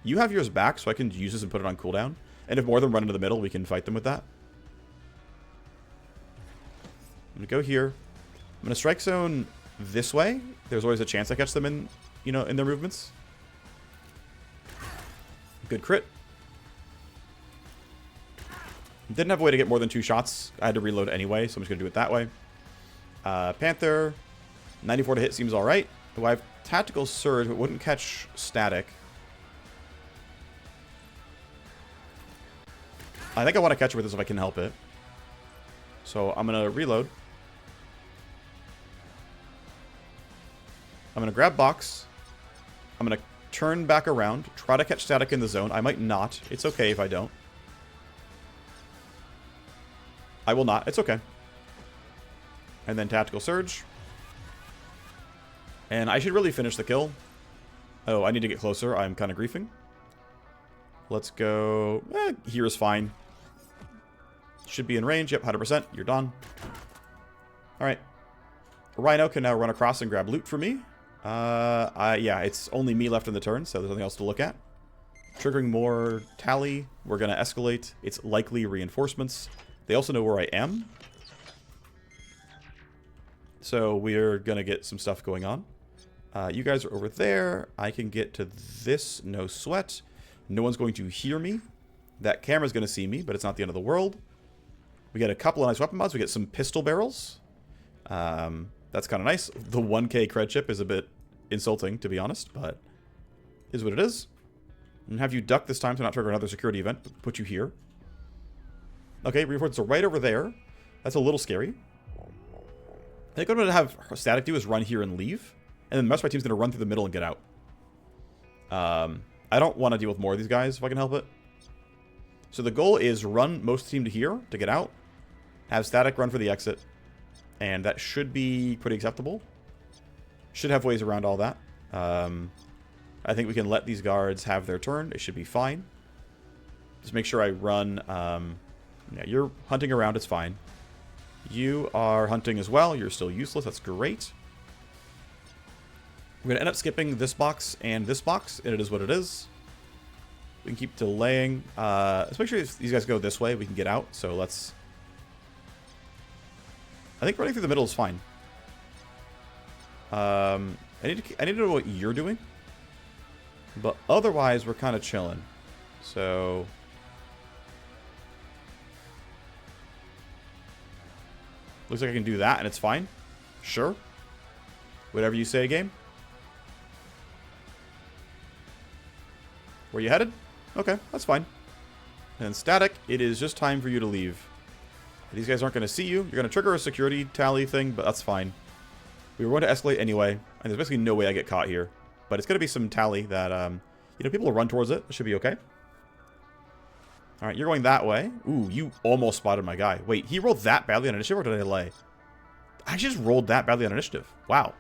Speaker 1: You have yours back, so I can use this and put it on cooldown. And if more of them run into the middle, we can fight them with that. I'm going to go here. I'm going to strike zone this way. There's always a chance I catch them in, in their movements. Good crit. Didn't have a way to get more than 2 shots. I had to reload anyway, so I'm just going to do it that way. Panther. 94 to hit seems alright. I have Tactical Surge, but wouldn't catch Static. I think I want to catch her with this if I can help it. So I'm going to reload. I'm going to grab box. I'm going to turn back around. Try to catch Static in the zone. I might not. It's okay if I don't. I will not. It's okay. And then Tactical Surge. And I should really finish the kill. Oh, I need to get closer. I'm kind of griefing. Let's go. Here is fine. Should be in range. Yep, 100%. You're done. Alright. Rhino can now run across and grab loot for me. Yeah, it's only me left in the turn, so there's nothing else to look at. Triggering more tally. We're going to escalate. It's likely reinforcements. They also know where I am. So we're going to get some stuff going on. You guys are over there. I can get to this. No sweat. No one's going to hear me. That camera's going to see me, but it's not the end of the world. We get a couple of nice weapon mods. We get some pistol barrels. That's kind of nice. The 1k cred chip is a bit insulting, to be honest, but is what it is. And have you duck this time to not trigger another security event. Put you here. Okay, reinforcements are right over there. That's a little scary. I think what I'm going to have Static do is run here and leave. And then the rest of my team's going to run through the middle and get out. I don't want to deal with more of these guys if I can help it. So the goal is run most of the team to here to get out. Have Static run for the exit. And that should be pretty acceptable. Should have ways around all that. I think we can let these guards have their turn. It should be fine. Just make sure I run... yeah, you're hunting around. It's fine. You are hunting as well. You're still useless. That's great. We're going to end up skipping this box and this box, and it is what it is. We can keep delaying. Let's make sure if these guys go this way, we can get out. So let's... I think running through the middle is fine. I need to know what you're doing. But otherwise, we're kind of chilling. So... looks like I can do that, and it's fine. Sure. Whatever you say, game. Where you headed? Okay, that's fine. And Static, it is just time for you to leave. These guys aren't going to see you. You're going to trigger a security tally thing, but that's fine. We were going to escalate anyway, and there's basically no way I get caught here. But it's going to be some tally that, people will run towards it. It should be okay. Alright, you're going that way. Ooh, you almost spotted my guy. Wait, he rolled that badly on initiative, or did I delay? I just rolled that badly on initiative. Wow.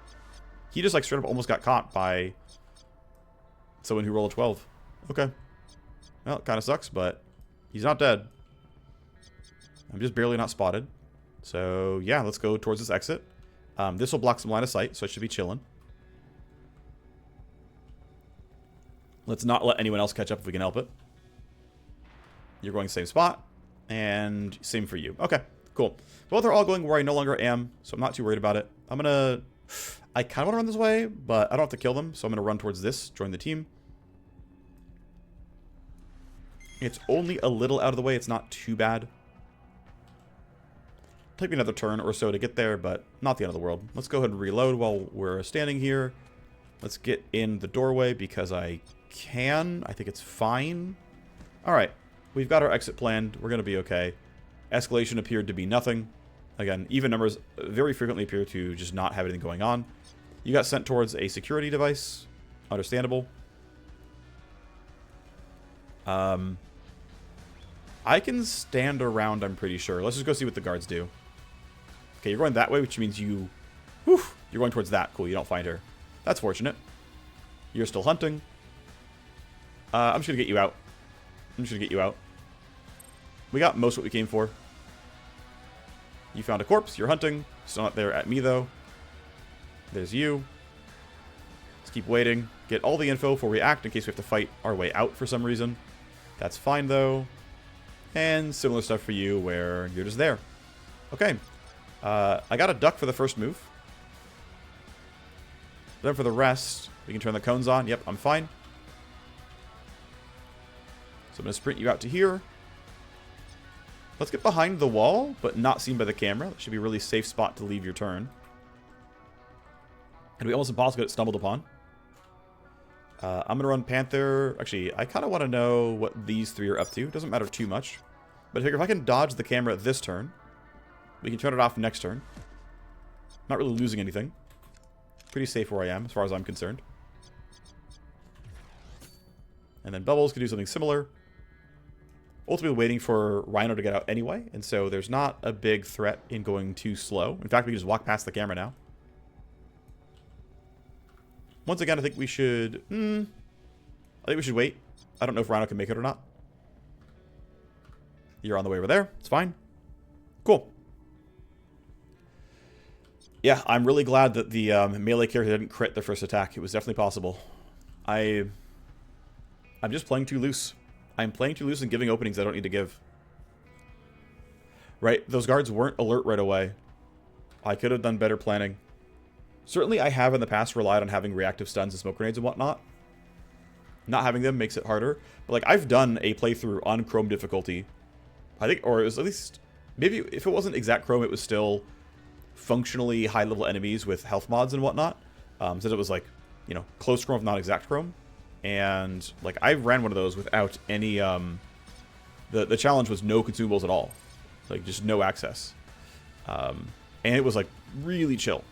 Speaker 1: He just, like, straight up almost got caught by someone who rolled a 12. Okay. Well, it kind of sucks, but he's not dead. I'm just barely not spotted. So, yeah, let's go towards this exit. This will block some line of sight, so it should be chilling. Let's not let anyone else catch up if we can help it. You're going same spot. And same for you. Okay, cool. Well, they're all going where I no longer am, so I'm not too worried about it. I'm going to I kind of want to run this way, but I don't have to kill them, so I'm going to run towards this, join the team. It's only a little out of the way. It's not too bad. Take me another turn or so to get there, but not the end of the world. Let's go ahead and reload while we're standing here. Let's get in the doorway because I can. I think it's fine. All right. We've got our exit planned. We're going to be okay. Escalation appeared to be nothing. Again, even numbers very frequently appear to just not have anything going on. You got sent towards a security device. Understandable. I can stand around, I'm pretty sure. Let's just go see what the guards do. Okay, you're going that way, which means you... Whew, you're going towards that. Cool, you don't find her. That's fortunate. You're still hunting. I'm just going to get you out. I'm just going to get you out. We got most of what we came for. You found a corpse. You're hunting. Still not there at me, though. There's you. Let's keep waiting. Get all the info before we act in case we have to fight our way out for some reason. That's fine, though. And similar stuff for you where you're just there. Okay. I got a duck for the first move. Then for the rest, we can turn the cones on. Yep, I'm fine. So I'm going to sprint you out to here. Let's get behind the wall, but not seen by the camera. That should be a really safe spot to leave your turn. And we almost impossible to get stumbled upon. I'm going to run Panther. Actually, I kind of want to know what these three are up to. Doesn't matter too much. But I figure if I can dodge the camera this turn, we can turn it off next turn. Not really losing anything. Pretty safe where I am, as far as I'm concerned. And then Bubbles can do something similar. Ultimately waiting for Rhino to get out anyway, and so there's not a big threat in going too slow. In fact, we can just walk past the camera now. Once again, I think we should... I think we should wait. I don't know if Rhino can make it or not. You're on the way over there. It's fine. Cool. Yeah, I'm really glad that the melee character didn't crit their first attack. It was definitely possible. I'm just playing too loose. I'm playing too loose and giving openings I don't need to give. Right? Those guards weren't alert right away. I could have done better planning. Certainly I have in the past relied on having reactive stuns and smoke grenades and whatnot. Not having them makes it harder. But like I've done a playthrough on Chrome difficulty. I think, or it was at least, maybe if it wasn't exact Chrome, it was still functionally high level enemies with health mods and whatnot. Since it was like, you know, close Chrome, not exact Chrome. And like I ran one of those without any the challenge was no consumables at all, like just no access, and it was like really chill.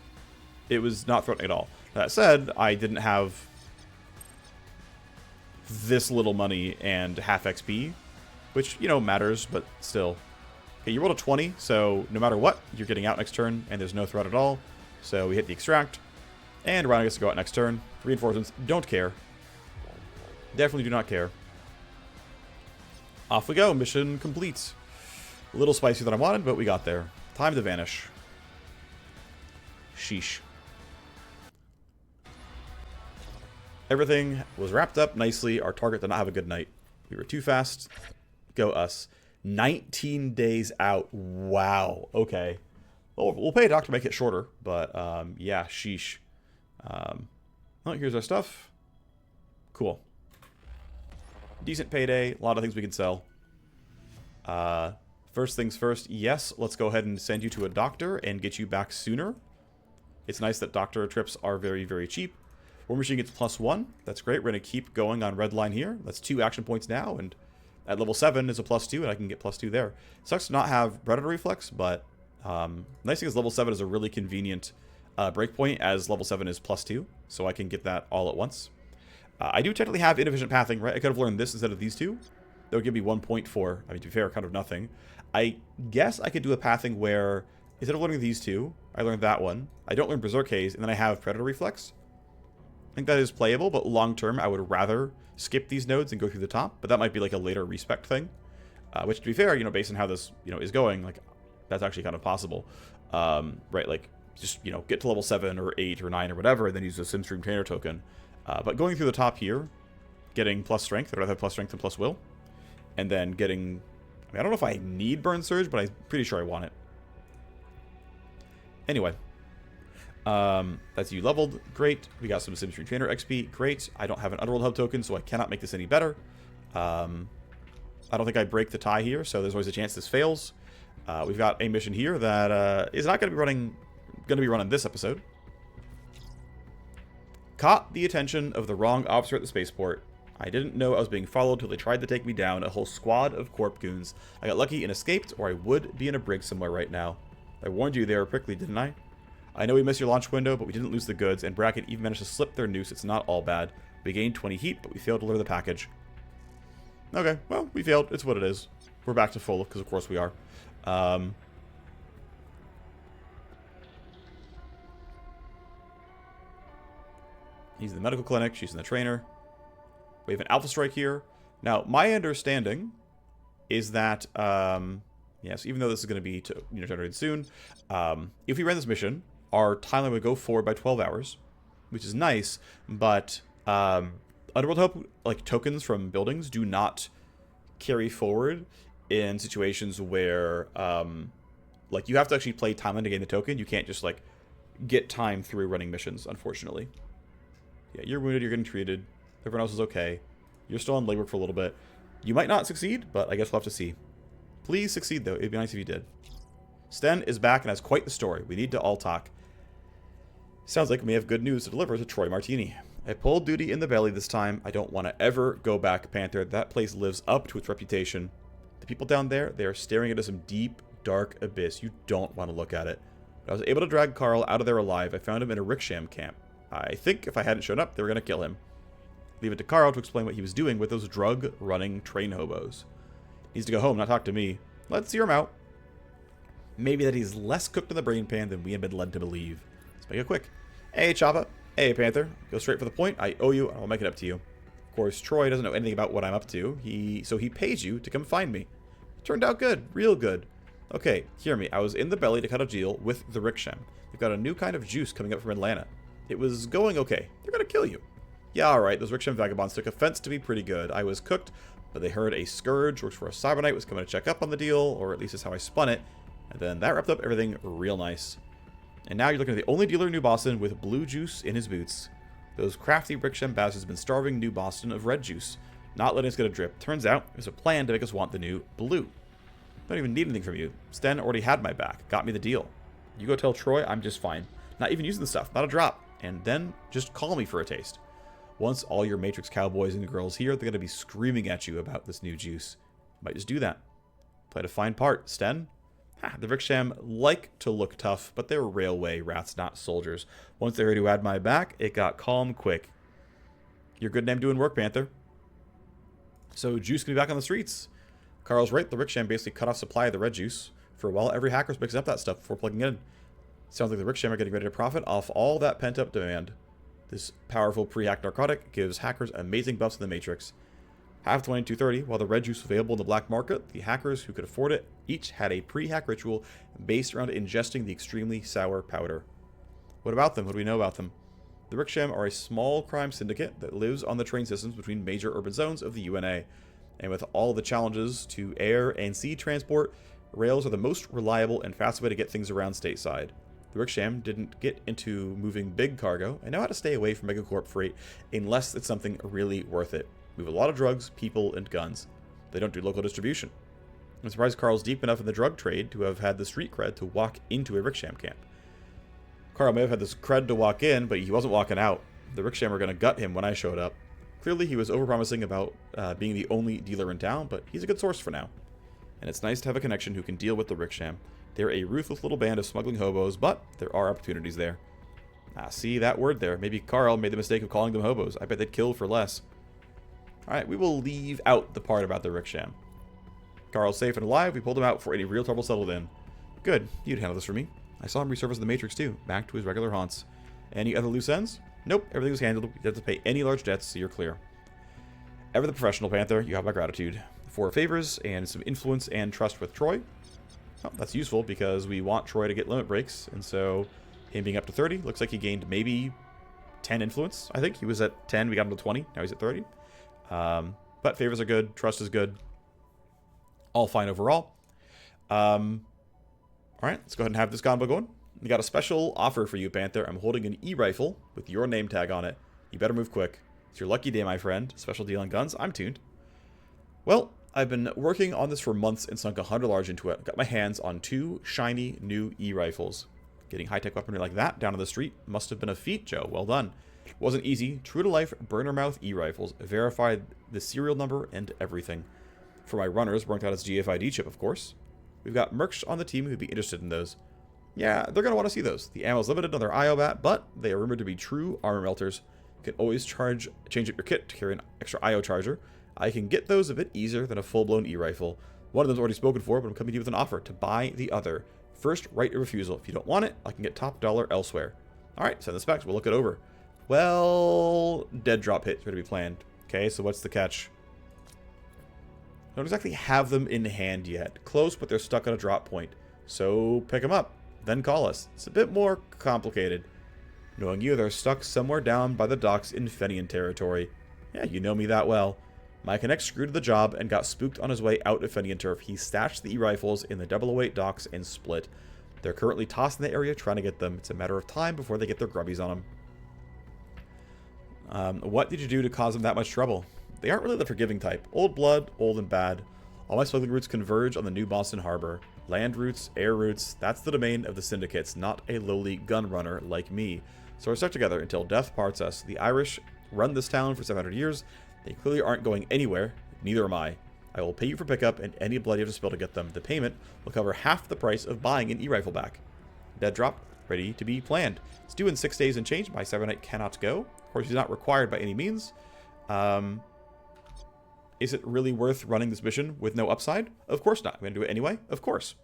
Speaker 1: It was not threatening at all. That said, I didn't have this little money and half XP, which, you know, matters, but still. Okay, you rolled a 20, so no matter what, you're getting out next turn, and there's no threat at all. So we hit the extract, and Rhino gets to go out next turn. Reinforcements, don't care. Definitely do not care. Off we go. Mission complete. A little spicier than I wanted, but we got there. Time to vanish. Sheesh. Everything was wrapped up nicely. Our target did not have a good night. We were too fast. Go us. 19 days out. Wow. Okay. Well, we'll pay a doctor to make it shorter, but yeah, sheesh. Well, here's our stuff. Cool. Decent payday. A lot of things we can sell. First things first. Yes, let's go ahead and send you to a doctor and get you back sooner. It's nice that doctor trips are very, very cheap. Warmachine gets +1. That's great. We're going to keep going on red line here. That's 2 action points now, and at level 7 is a +2, and I can get +2 there. Sucks to not have Predator Reflex, but nice thing is level 7 is a really convenient breakpoint, as level 7 is +2, so I can get that all at once. I do technically have inefficient pathing, right? I could have learned this instead of these two. That would give me 1 point for, I mean, to be fair, kind of nothing. I guess I could do a pathing where, instead of learning these two, I learned that one. I don't learn Berserk Haze, and then I have Predator Reflex. I think that is playable, but long term, I would rather skip these nodes and go through the top. But that might be like a later respec thing. Which, to be fair, you know, based on how this, you know, is going, like, that's actually kind of possible. Right, like, just, you know, get to level 7 or 8 or 9 or whatever, and then use the Simstream Trainer token. But going through the top here, getting plus strength, I'd rather have plus strength than plus will. And then getting, I mean, I don't know if I need Burn Surge, but I'm pretty sure I want it. Anyway, That's you leveled. Great. We got some Sim Stream Trainer XP. Great. I don't have an Underworld Hub token, so I cannot make this any better. I don't think I break the tie here, so there's always a chance this fails. We've got a mission here that is not going to be running this episode. Caught the attention of the wrong officer at the spaceport. I didn't know I was being followed till they tried to take me down. A whole squad of corp goons. I got lucky and escaped, or I would be in a brig somewhere right now. I warned you they were prickly, didn't I? I know we missed your launch window, but we didn't lose the goods, and Bracket even managed to slip their noose. It's not all bad. We gained 20 heat, but we failed to deliver the package. Okay, well, we failed. It's what it is. We're back to full, because of course we are. He's in the medical clinic. She's in the trainer. We have an Alpha Strike here. Now, my understanding is that, yes, even though this is going to be generated soon, if we ran this mission, our timeline would go forward by 12 hours, which is nice, but Underworld Hub, like, tokens from buildings do not carry forward in situations where, like, you have to actually play timeline to gain the token. You can't just, like, get time through running missions, unfortunately. Yeah, you're wounded, you're getting treated. Everyone else is okay. You're still on legwork for a little bit. You might not succeed, but I guess we'll have to see. Please succeed, though. It'd be nice if you did. Sten is back and has quite the story. We need to all talk. Sounds like we may have good news to deliver to Troy Martini. I pulled duty in the belly this time. I don't want to ever go back, Panther. That place lives up to its reputation. The people down there, they are staring into some deep, dark abyss. You don't want to look at it. But I was able to drag Carl out of there alive. I found him in a ricksham camp. I think if I hadn't shown up, they were going to kill him. Leave it to Carl to explain what he was doing with those drug-running train hobos. He needs to go home, not talk to me. Let's hear him out. Maybe that he's less cooked in the brain pan than we have been led to believe. Let's make it quick. Hey, Choppa. Hey, Panther. Go straight for the point. I owe you, and I'll make it up to you. Of course, Troy doesn't know anything about what I'm up to. So he pays you to come find me. Turned out good. Real good. Okay, hear me. I was in the belly to cut a deal with the ricksham. They've got a new kind of juice coming up from Atlanta. It was going okay. They're going to kill you. Yeah, alright, those ricksham vagabonds took offense to me pretty good. I was cooked, but they heard a Scourge, works for a Cyberknight, was coming to check up on the deal, or at least that's how I spun it. And then that wrapped up everything real nice. And now you're looking at the only dealer in New Boston with blue juice in his boots. Those crafty ricksham bastards have been starving New Boston of red juice, not letting us get a drip. Turns out, there's a plan to make us want the new blue. Don't even need anything from you. Sten already had my back, got me the deal. You go tell Troy I'm just fine. Not even using the stuff, not a drop. And then just call me for a taste. Once all your Matrix cowboys and girls here, they're going to be screaming at you about this new juice. Might just do that. Played a fine part, Sten. The ricksham like to look tough, but they're railway rats, not soldiers. Once they heard who had my back, it got calm quick. You're good name doing work, Panther. So juice can be back on the streets. Carl's right, the ricksham basically cut off supply of the red juice. For a while, every hacker's mixing up that stuff before plugging it in. Sounds like the ricksham are getting ready to profit off all that pent-up demand. This powerful pre-hack narcotic gives hackers amazing buffs in the Matrix. Half 2230, while the red juice was available in the black market, the hackers who could afford it each had a pre-hack ritual based around ingesting the extremely sour powder. What about them? What do we know about them? The ricksham are a small crime syndicate that lives on the train systems between major urban zones of the UNA. And with all the challenges to air and sea transport, rails are the most reliable and fastest way to get things around stateside. The ricksham didn't get into moving big cargo and know how to stay away from megacorp freight unless it's something really worth it. Move a lot of drugs, people, and guns. They don't do local distribution. I'm surprised Carl's deep enough in the drug trade to have had the street cred to walk into a ricksham camp. Carl may have had this cred to walk in, but he wasn't walking out. The ricksham were going to gut him when I showed up. Clearly he was overpromising about being the only dealer in town, but he's a good source for now. And it's nice to have a connection who can deal with the ricksham. They're a ruthless little band of smuggling hobos, but there are opportunities there. See that word there. Maybe Carl made the mistake of calling them hobos. I bet they'd kill for less. Alright, we will leave out the part about the ricksham. Carl's safe and alive. We pulled him out before any real trouble settled in. Good. You'd handle this for me. I saw him resurface in the Matrix too, back to his regular haunts. Any other loose ends? Nope, everything was handled. You don't have to pay any large debts, so you're clear. Ever the professional, Panther. You have my gratitude. 4 favors and some influence and trust with Troy. Oh, that's useful because we want Troy to get limit breaks, and so him being up to 30, looks like he gained maybe 10 influence, I think. He was at 10, we got him to 20, now he's at 30. But favors are good, trust is good. All fine overall. Alright, let's go ahead and have this combo going. We got a special offer for you, Panther. I'm holding an E-rifle with your name tag on it. You better move quick. It's your lucky day, my friend. Special deal on guns. I'm tuned. Well, I've been working on this for months and sunk $100 into it. Got my hands on 2 shiny new E-rifles. Getting high-tech weaponry like that down on the street must have been a feat, Joe. Well done. Wasn't easy. True-to-life burner-mouth E-rifles. Verified the serial number and everything. For my runners, worked out its GFID chip, of course. We've got mercs on the team who'd be interested in those. Yeah, they're going to want to see those. The ammo's limited on their IO-BAT, but they are rumored to be true armor melters. You can always change up your kit to carry an extra IO charger. I can get those a bit easier than a full-blown E-rifle. One of them's already spoken for, but I'm coming to you with an offer to buy the other. First, right of refusal. If you don't want it, I can get top dollar elsewhere. Alright, send the specs. We'll look it over. Well, dead drop hit is going to be planned. Okay, so what's the catch? I don't exactly have them in hand yet. Close, but they're stuck on a drop point. So pick them up. Then call us. It's a bit more complicated. Knowing you, they're stuck somewhere down by the docks in Fenian territory. Yeah, you know me that well. My connect screwed to the job and got spooked on his way out of Fenian turf. He stashed the E-rifles in the 008 docks and split. They're currently tossed in the area trying to get them. It's a matter of time before they get their grubbies on them. What did you do to cause them that much trouble? They aren't really the forgiving type. Old blood, old and bad. All my smuggling routes converge on the new Boston Harbor. Land routes, air routes, that's the domain of the syndicates, not a lowly gun runner like me. So we're stuck together until death parts us. The Irish run this town for 700 years. They clearly aren't going anywhere. Neither am I. I will pay you for pickup and any blood you have to spill to get them. The payment will cover half the price of buying an E-rifle back. Dead drop, ready to be planned. It's due in 6 days and change. My Cyberknight cannot go. Of course, he's not required by any means. Is it really worth running this mission with no upside? Of course not. I'm going to do it anyway. Of course.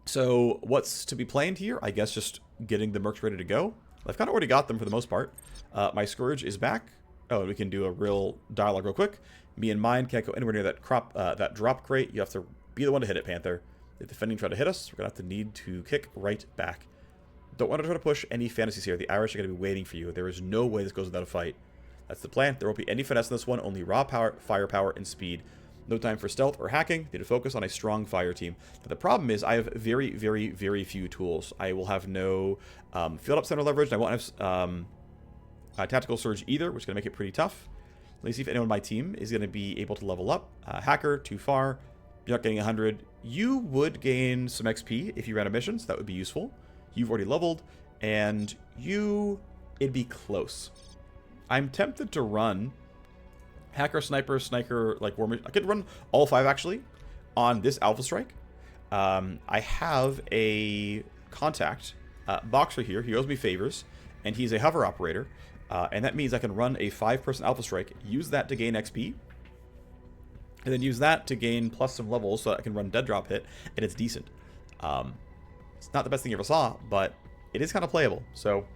Speaker 1: So what's to be planned here? I guess just getting the mercs ready to go. I've kind of already got them for the most part. My Scourge is back. Oh, we can do a real dialogue real quick. Me and mine can't go anywhere near that drop crate. You have to be the one to hit it, Panther. If the Fenian try to hit us, we're going to have to need to kick right back. Don't want to try to push any fantasies here. The Irish are going to be waiting for you. There is no way this goes without a fight. That's the plan. There won't be any finesse in this one. Only raw power, firepower, and speed. No time for stealth or hacking. Need to focus on a strong fire team. But the problem is I have very, very, very few tools. I will have no field up center leverage. I won't have tactical surge either, which is going to make it pretty tough. Let me see if anyone on my team is going to be able to level up. Hacker, too far. You're not getting 100. You would gain some XP if you ran a mission, so that would be useful. You've already leveled, and it'd be close. I'm tempted to run Hacker, Sniper, like Warmachine. I could run all 5, actually, on this Alpha Strike. I have a contact, Boxer here. He owes me favors, and he's a hover operator. And that means I can run a 5-person Alpha Strike, use that to gain XP, and then use that to gain plus some levels so that I can run dead drop hit, and it's decent. It's not the best thing you ever saw, but it is kind of playable. So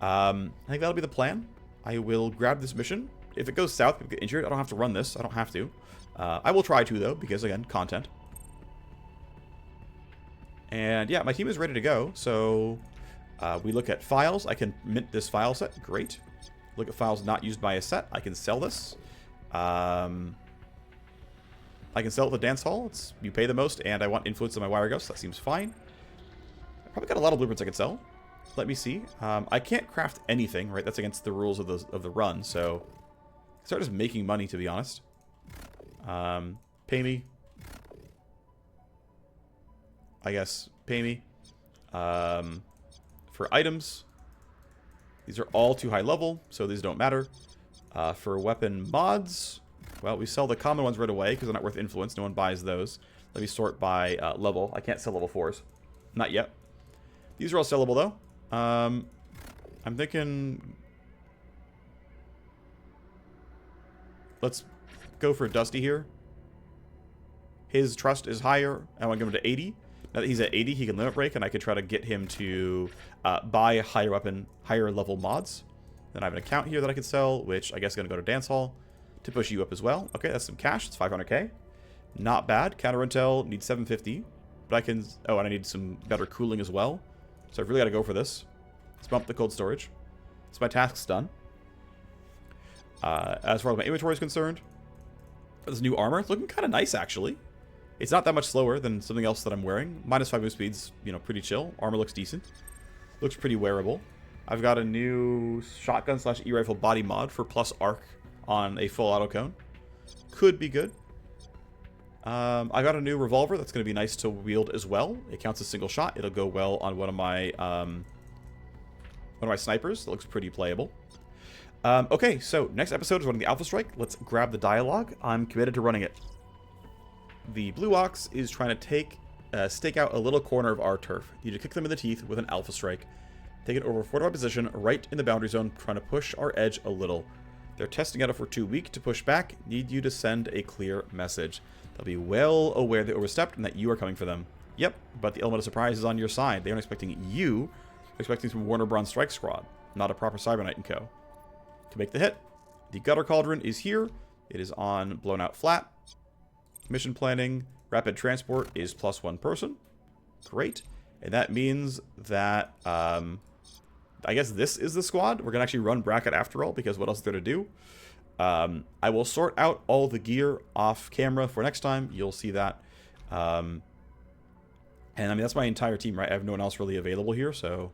Speaker 1: I think that'll be the plan. I will grab this mission. If it goes south, people get injured. I don't have to run this. I don't have to. I will try to, though, because, again, content. And, yeah, my team is ready to go. So we look at files. I can mint this file set. Great. Look at files not used by a set. I can sell this. I can sell it at the dance hall. You pay the most, and I want influence on my wire ghost. That seems fine. I probably got a lot of blueprints I could sell. Let me see. I can't craft anything, right? That's against the rules of the run, so start just making money, to be honest. Pay me. I guess pay me. For items, these are all too high level, so these don't matter. For weapon mods, well, we sell the common ones right away because they're not worth influence. No one buys those. Let me sort by level. I can't sell level 4s. Not yet. These are all sellable, though. I'm thinking... Let's go for Dusty here. His trust is higher. I want to give him to 80. Now that he's at 80, he can limit break, and I could try to get him to buy higher weapon, higher level mods. Then I have an account here that I could sell, which I guess is going to go to Dance Hall to push you up as well. Okay, that's some cash. It's 500k. Not bad. Counter intel needs 750. But I can... Oh, and I need some better cooling as well. So I've really got to go for this. Let's bump the cold storage. So my task's done. As far as my inventory is concerned, this new armor, it's looking kind of nice, actually. It's not that much slower than something else that I'm wearing. -5 move speed's, you know, pretty chill. Armor looks decent. Looks pretty wearable. I've got a new shotgun / e-rifle body mod for plus arc on a full auto cone. Could be good. I got a new revolver that's going to be nice to wield as well. It counts as single shot. It'll go well on one of my snipers. That looks pretty playable. Okay, so next episode is running the Alpha Strike. Let's grab the dialogue. I'm committed to running it. The Blue Ox is trying to stake out a little corner of our turf. You need to kick them in the teeth with an Alpha Strike. Take it over a fortified position right in the boundary zone, trying to push our edge a little. They're testing out if we're too weak to push back. Need you to send a clear message. They'll be well aware they overstepped and that you are coming for them. Yep, but the element of surprise is on your side. They aren't expecting you. They're expecting some Warner Bronze Strike Squad, not a proper Cybernite and Co. To make the hit, the Gutter Cauldron is here. It is on Blown Out Flat. Mission planning, rapid transport is +1 person. Great. And that means that, I guess this is the squad. We're going to actually run bracket after all, because what else is there to do? I will sort out all the gear off camera for next time. You'll see that. And I mean, that's my entire team, right? I have no one else really available here, so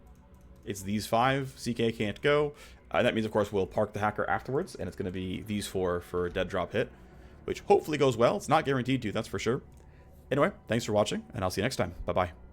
Speaker 1: it's these 5. CK can't go. That means, of course, we'll park the hacker afterwards, and it's going to be these 4 for dead drop hit, which hopefully goes well. It's not guaranteed to, that's for sure. Anyway, thanks for watching, and I'll see you next time. Bye-bye.